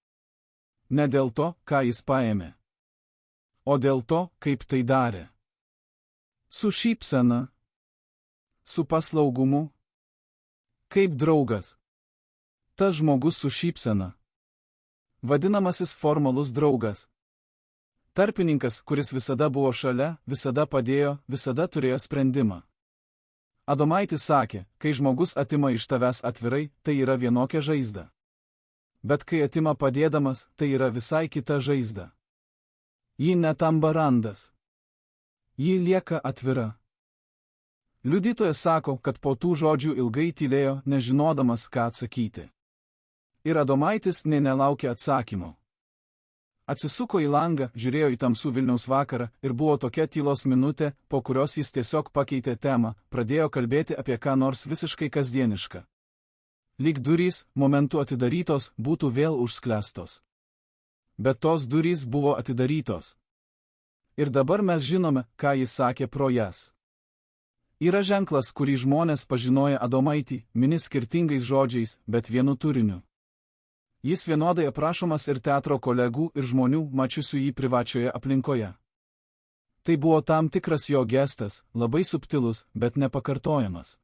Ne dėl to, ką jis paėmė, o dėl to, kaip tai darė. Su šypsena, su paslaugumu, kaip draugas. Tas žmogus su šypsena. Vadinamasis formalus draugas. Tarpininkas, kuris visada buvo šalia, visada padėjo, visada turėjo sprendimą. Adomaitis sakė, kai žmogus atima iš tavęs atvirai, tai yra vienokia žaizda. Bet kai atima padėdamas, tai yra visai kita žaizda. Ji netampa randas. Ji lieka atvira. Liudytojas sako, kad po tų žodžių ilgai tylėjo, nežinodamas, ką atsakyti. Ir Adomaitis nė nelaukė atsakymo. Atsisuko į langą, žiūrėjo į tamsų Vilniaus vakarą ir buvo tokia tylos minutė, po kurios jis tiesiog pakeitė temą, pradėjo kalbėti apie ką nors visiškai kasdienišką. Lyg durys, momentu atidarytos, būtų vėl užsklęstos. Bet tos durys buvo atidarytos. Ir dabar mes žinome, ką jis sakė pro jas. Yra ženklas, kurį žmonės pažinoja Adomaitį, mini skirtingais žodžiais, bet vienu turiniu. Jis vienodai aprašomas ir teatro kolegų ir žmonių, mačiusių jį privačioje aplinkoje. Tai buvo tam tikras jo gestas, labai subtilus, bet nepakartojamas.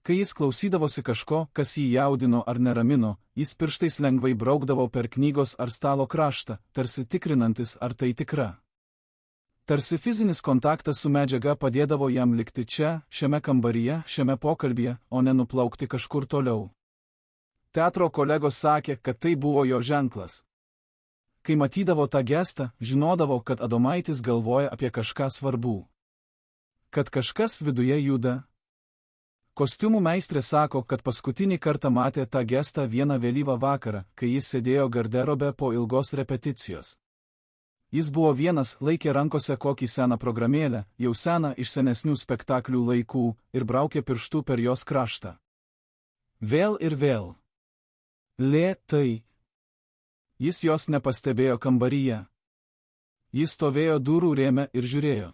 Kai jis klausydavosi kažko, kas jį jaudino ar neramino, jis pirštais lengvai braukdavo per knygos ar stalo kraštą, tarsi tikrinantis, ar tai tikra. Tarsi fizinis kontaktas su medžiaga padėdavo jam likti čia, šiame kambaryje, šiame pokalbyje, o ne nuplaukti kažkur toliau. Teatro kolegos sakė, kad tai buvo jo ženklas. Kai matydavo tą gestą, žinodavo, kad Adomaitis galvoja apie kažką svarbų. Kad kažkas viduje juda. Kostiumų meistrė sako, kad paskutinį kartą matė tą gestą vieną vėlyvą vakarą, kai jis sėdėjo garderobe po ilgos repeticijos. Jis buvo vienas, laikė rankose kokį seną programėlę, jau seną iš senesnių spektaklių laikų, ir braukė pirštų per jos kraštą. Vėl ir vėl. Lėtai. Jis jos nepastebėjo kambaryje. Jis stovėjo durų rėme ir žiūrėjo.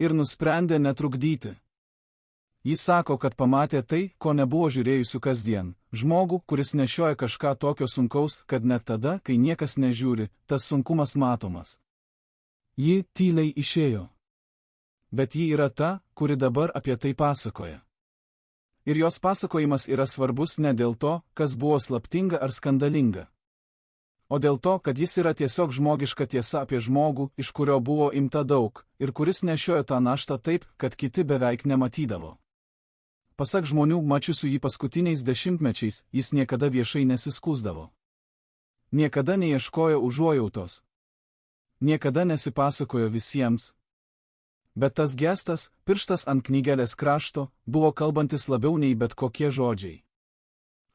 Ir nusprendė netrukdyti. Jis sako, kad pamatė tai, ko nebuvo žiūrėjusių kasdien. Žmogų, kuris nešioja kažką tokio sunkaus, kad net tada, kai niekas nežiūri, tas sunkumas matomas. Ji tyliai išėjo. Bet ji yra ta, kuri dabar apie tai pasakoja. Ir jos pasakojimas yra svarbus ne dėl to, kas buvo slaptinga ar skandalinga. O dėl to, kad jis yra tiesiog žmogiška tiesa apie žmogų, iš kurio buvo imta daug, ir kuris nešiojo tą naštą taip, kad kiti beveik nematydavo. Pasak žmonių, mačiusių jį paskutiniais dešimtmečiais, jis niekada viešai nesiskųsdavo. Niekada neieškojo užuojautos. Niekada nesipasakojo visiems. Bet tas gestas, pirštas ant knygelės krašto, buvo kalbantis labiau nei bet kokie žodžiai.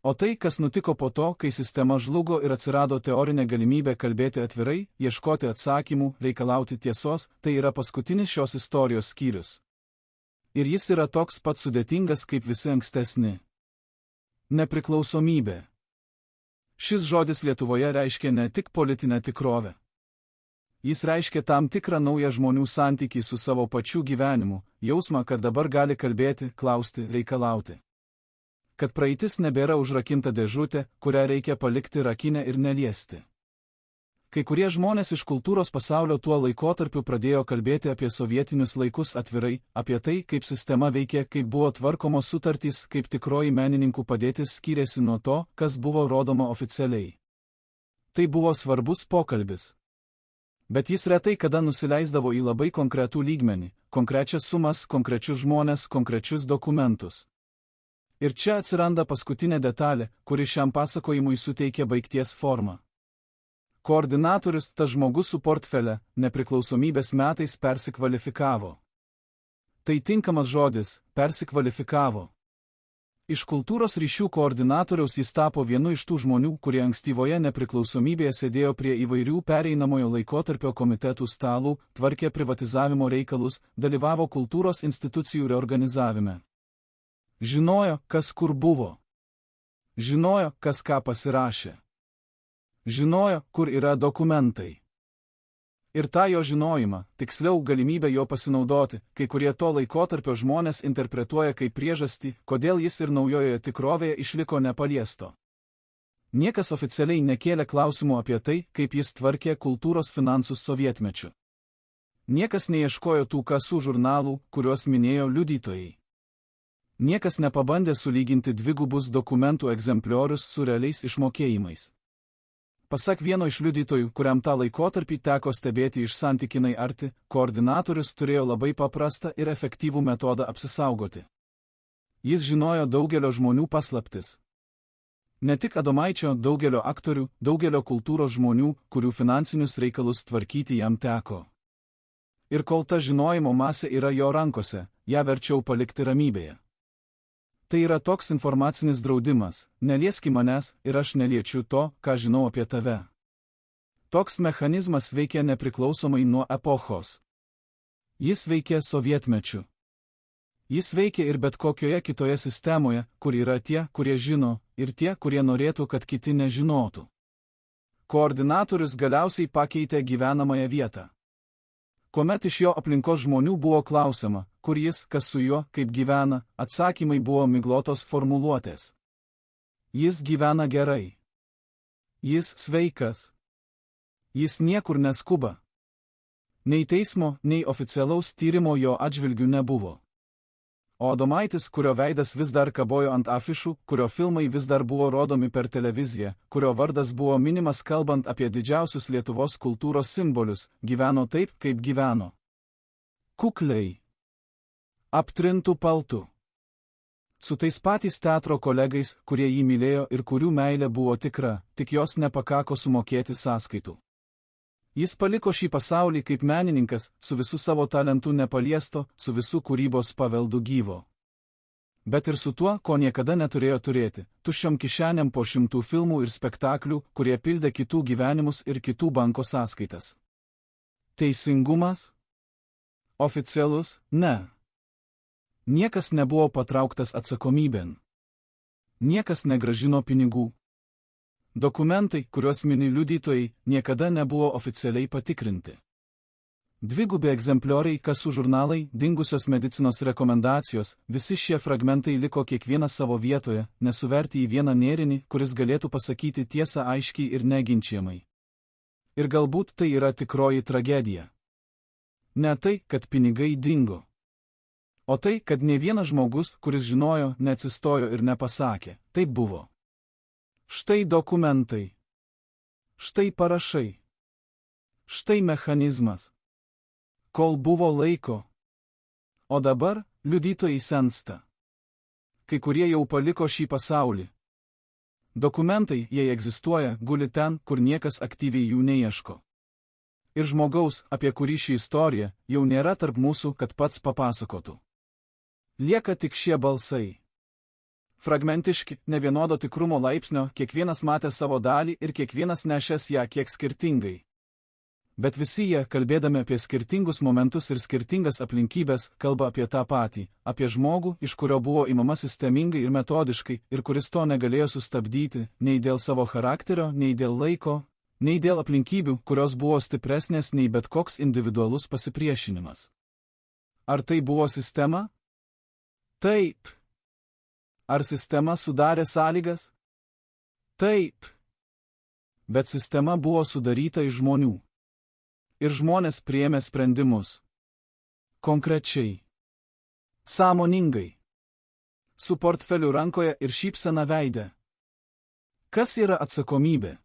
O tai, kas nutiko po to, kai sistema žlugo ir atsirado teorinė galimybė kalbėti atvirai, ieškoti atsakymų, reikalauti tiesos, tai yra paskutinis šios istorijos skyrius. Ir jis yra toks pat sudėtingas kaip visi ankstesni. Nepriklausomybė. Šis žodis Lietuvoje reiškia ne tik politinę tikrovę. Jis reiškia tam tikrą naują žmonių santykį su savo pačių gyvenimu, jausmą, kad dabar gali kalbėti, klausti, reikalauti. Kad praeitis nebėra užrakinta dėžutė, kurią reikia palikti rakinę ir neliesti. Kai kurie žmonės iš kultūros pasaulio tuo laikotarpiu pradėjo kalbėti apie sovietinius laikus atvirai, apie tai, kaip sistema veikė, kaip buvo tvarkomos sutartys, kaip tikroji menininkų padėtis skyrėsi nuo to, kas buvo rodoma oficialiai. Tai buvo svarbus pokalbis. Bet jis retai kada nusileisdavo į labai konkretų lygmenį, konkrečias sumas, konkrečius žmones, konkrečius dokumentus. Ir čia atsiranda paskutinė detalė, kuri šiam pasakojimui suteikia baigties formą. Koordinatorius, tas žmogus su portfele, nepriklausomybės metais persikvalifikavo. Tai tinkamas žodis, persikvalifikavo. Iš kultūros ryšių koordinatoriaus jis tapo vienu iš tų žmonių, kurie ankstyvoje nepriklausomybėje sėdėjo prie įvairių pereinamojo laikotarpio komitetų stalų, tvarkė privatizavimo reikalus, dalyvavo kultūros institucijų reorganizavime. Žinojo, kas kur buvo. Žinojo, kas ką pasirašė. Žinojo, kur yra dokumentai. Ir tą jo žinojimą, tiksliau galimybę jo pasinaudoti, kai kurie to laikotarpio žmonės interpretuoja kaip priežastį, kodėl jis ir naujojoje tikrovėje išliko nepaliesto. Niekas oficialiai nekėlė klausimų apie tai, kaip jis tvarkė kultūros finansus sovietmečiu. Niekas neieškojo tų kasų žurnalų, kuriuos minėjo liudytojai. Niekas nepabandė sulyginti dvigubus dokumentų egzempliorius su realiais išmokėjimais. Pasak vieno iš liudytojų, kuriam tą laikotarpį teko stebėti iš santykinai arti, koordinatorius turėjo labai paprastą ir efektyvų metodą apsisaugoti. Jis žinojo daugelio žmonių paslaptis. Ne tik Adomaičio, daugelio aktorių, daugelio kultūros žmonių, kurių finansinius reikalus tvarkyti jam teko. Ir kol ta žinojimo masė yra jo rankose, ją verčiau palikti ramybėje. Tai yra toks informacinis draudimas, nelieski manęs ir aš neliečiu to, ką žinau apie tave. Toks mechanizmas veikia nepriklausomai nuo epochos. Jis veikia sovietmečiu. Jis veikia ir bet kokioje kitoje sistemoje, kur yra tie, kurie žino, ir tie, kurie norėtų, kad kiti nežinotų. Koordinatorius galiausiai pakeitė gyvenamąją vietą. Kuomet iš jo aplinkos žmonių buvo klausima, kur jis, kas su juo, kaip gyvena, atsakymai buvo miglotos formuluotės. Jis gyvena gerai. Jis sveikas. Jis niekur neskuba. Nei teismo, nei oficialaus tyrimo jo atžvilgių nebuvo. O Adomaitis, kurio veidas vis dar kabojo ant afišų, kurio filmai vis dar buvo rodomi per televiziją, kurio vardas buvo minimas kalbant apie didžiausius Lietuvos kultūros simbolius, gyveno taip, kaip gyveno. Kukliai. Aptrintų paltų. Su tais patys teatro kolegais, kurie jį mylėjo ir kurių meilė buvo tikra, tik jos nepakako sumokėti sąskaitų. Jis paliko šį pasaulį kaip menininkas, su visų savo talentų nepaliesto, su visų kūrybos paveldu gyvo. Bet ir su tuo, ko niekada neturėjo turėti, tuščiom kišenėm po 100 filmų ir spektaklių, kurie pildė kitų gyvenimus ir kitų banko sąskaitas. Teisingumas? Oficialus? Ne. Niekas nebuvo patrauktas atsakomybėn. Niekas negrąžino pinigų. Dokumentai, kuriuos mini liudytojai, niekada nebuvo oficialiai patikrinti. Dvigubi egzemplioriai, kasų žurnalai, dingusios medicinos rekomendacijos, visi šie fragmentai liko kiekvienas savo vietoje, nesuverti į vieną nėrinį, kuris galėtų pasakyti tiesą aiškiai ir neginčiamai. Ir galbūt tai yra tikroji tragedija. Ne tai, kad pinigai dingo. O tai, kad ne vienas žmogus, kuris žinojo, neatsistojo ir nepasakė, taip buvo. Štai dokumentai. Štai parašai. Štai mechanizmas. Kol buvo laiko. O dabar liudytojai sensta. Kai kurie jau paliko šį pasaulį. Dokumentai, jei egzistuoja, guli ten, kur niekas aktyviai jų neieško. Ir žmogaus, apie kurį ši istorija, jau nėra tarp mūsų, kad pats papasakotų. Lieka tik šie balsai. Fragmentiški, nevienodo tikrumo laipsnio, kiekvienas matė savo dalį ir kiekvienas nešęs ją kiek skirtingai. Bet visi jie, kalbėdami apie skirtingus momentus ir skirtingas aplinkybės, kalba apie tą patį, apie žmogų, iš kurio buvo imama sistemingai ir metodiškai, ir kuris to negalėjo sustabdyti, nei dėl savo charakterio, nei dėl laiko, nei dėl aplinkybių, kurios buvo stipresnės nei bet koks individualus pasipriešinimas. Ar tai buvo sistema? Taip. Ar sistema sudarė sąlygas? Taip. Bet sistema buvo sudaryta iš žmonių. Ir žmonės priėmė sprendimus. Konkrečiai. Sąmoningai. Su portfeliu rankoje ir šypsena veide. Kas yra atsakomybė?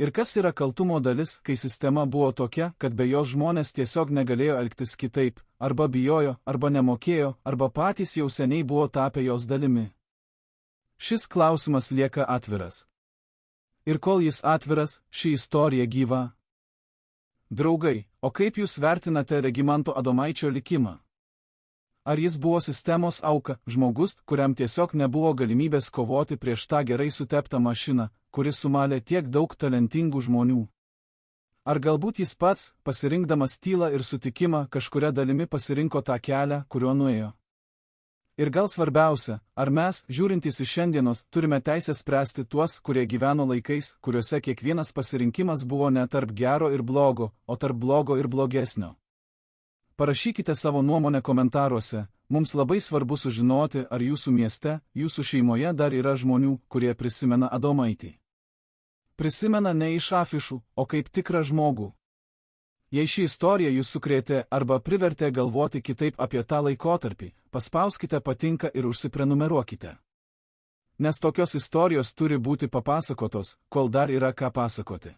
Ir kas yra kaltumo dalis, kai sistema buvo tokia, kad be jos žmonės tiesiog negalėjo elgtis kitaip, arba bijojo, arba nemokėjo, arba patys jau seniai buvo tapę jos dalimi? Šis klausimas lieka atviras. Ir kol jis atviras, ši istorija gyva. Draugai, o kaip jūs vertinate Regimanto Adomaičio likimą? Ar jis buvo sistemos auka, žmogus, kuriam tiesiog nebuvo galimybės kovoti prieš tą gerai suteptą mašiną, kuris sumalė tiek daug talentingų žmonių? Ar galbūt jis pats, pasirinkdamas tylą ir sutikimą, kažkuria dalimi pasirinko tą kelią, kuriuo nuėjo? Ir gal svarbiausia, ar mes, žiūrintys iš šiandienos, turime teisę spręsti tuos, kurie gyveno laikais, kuriuose kiekvienas pasirinkimas buvo ne tarp gero ir blogo, o tarp blogo ir blogesnio? Parašykite savo nuomonę komentaruose, mums labai svarbu sužinoti, ar jūsų mieste, jūsų šeimoje dar yra žmonių, kurie prisimena Adomaitį. Prisimena ne iš afišų, o kaip tikrą žmogų. Jei ši istorija jūs sukrėtė arba privertė galvoti kitaip apie tą laikotarpį, paspauskite patinka ir užsiprenumeruokite. Nes tokios istorijos turi būti papasakotos, kol dar yra ką pasakoti.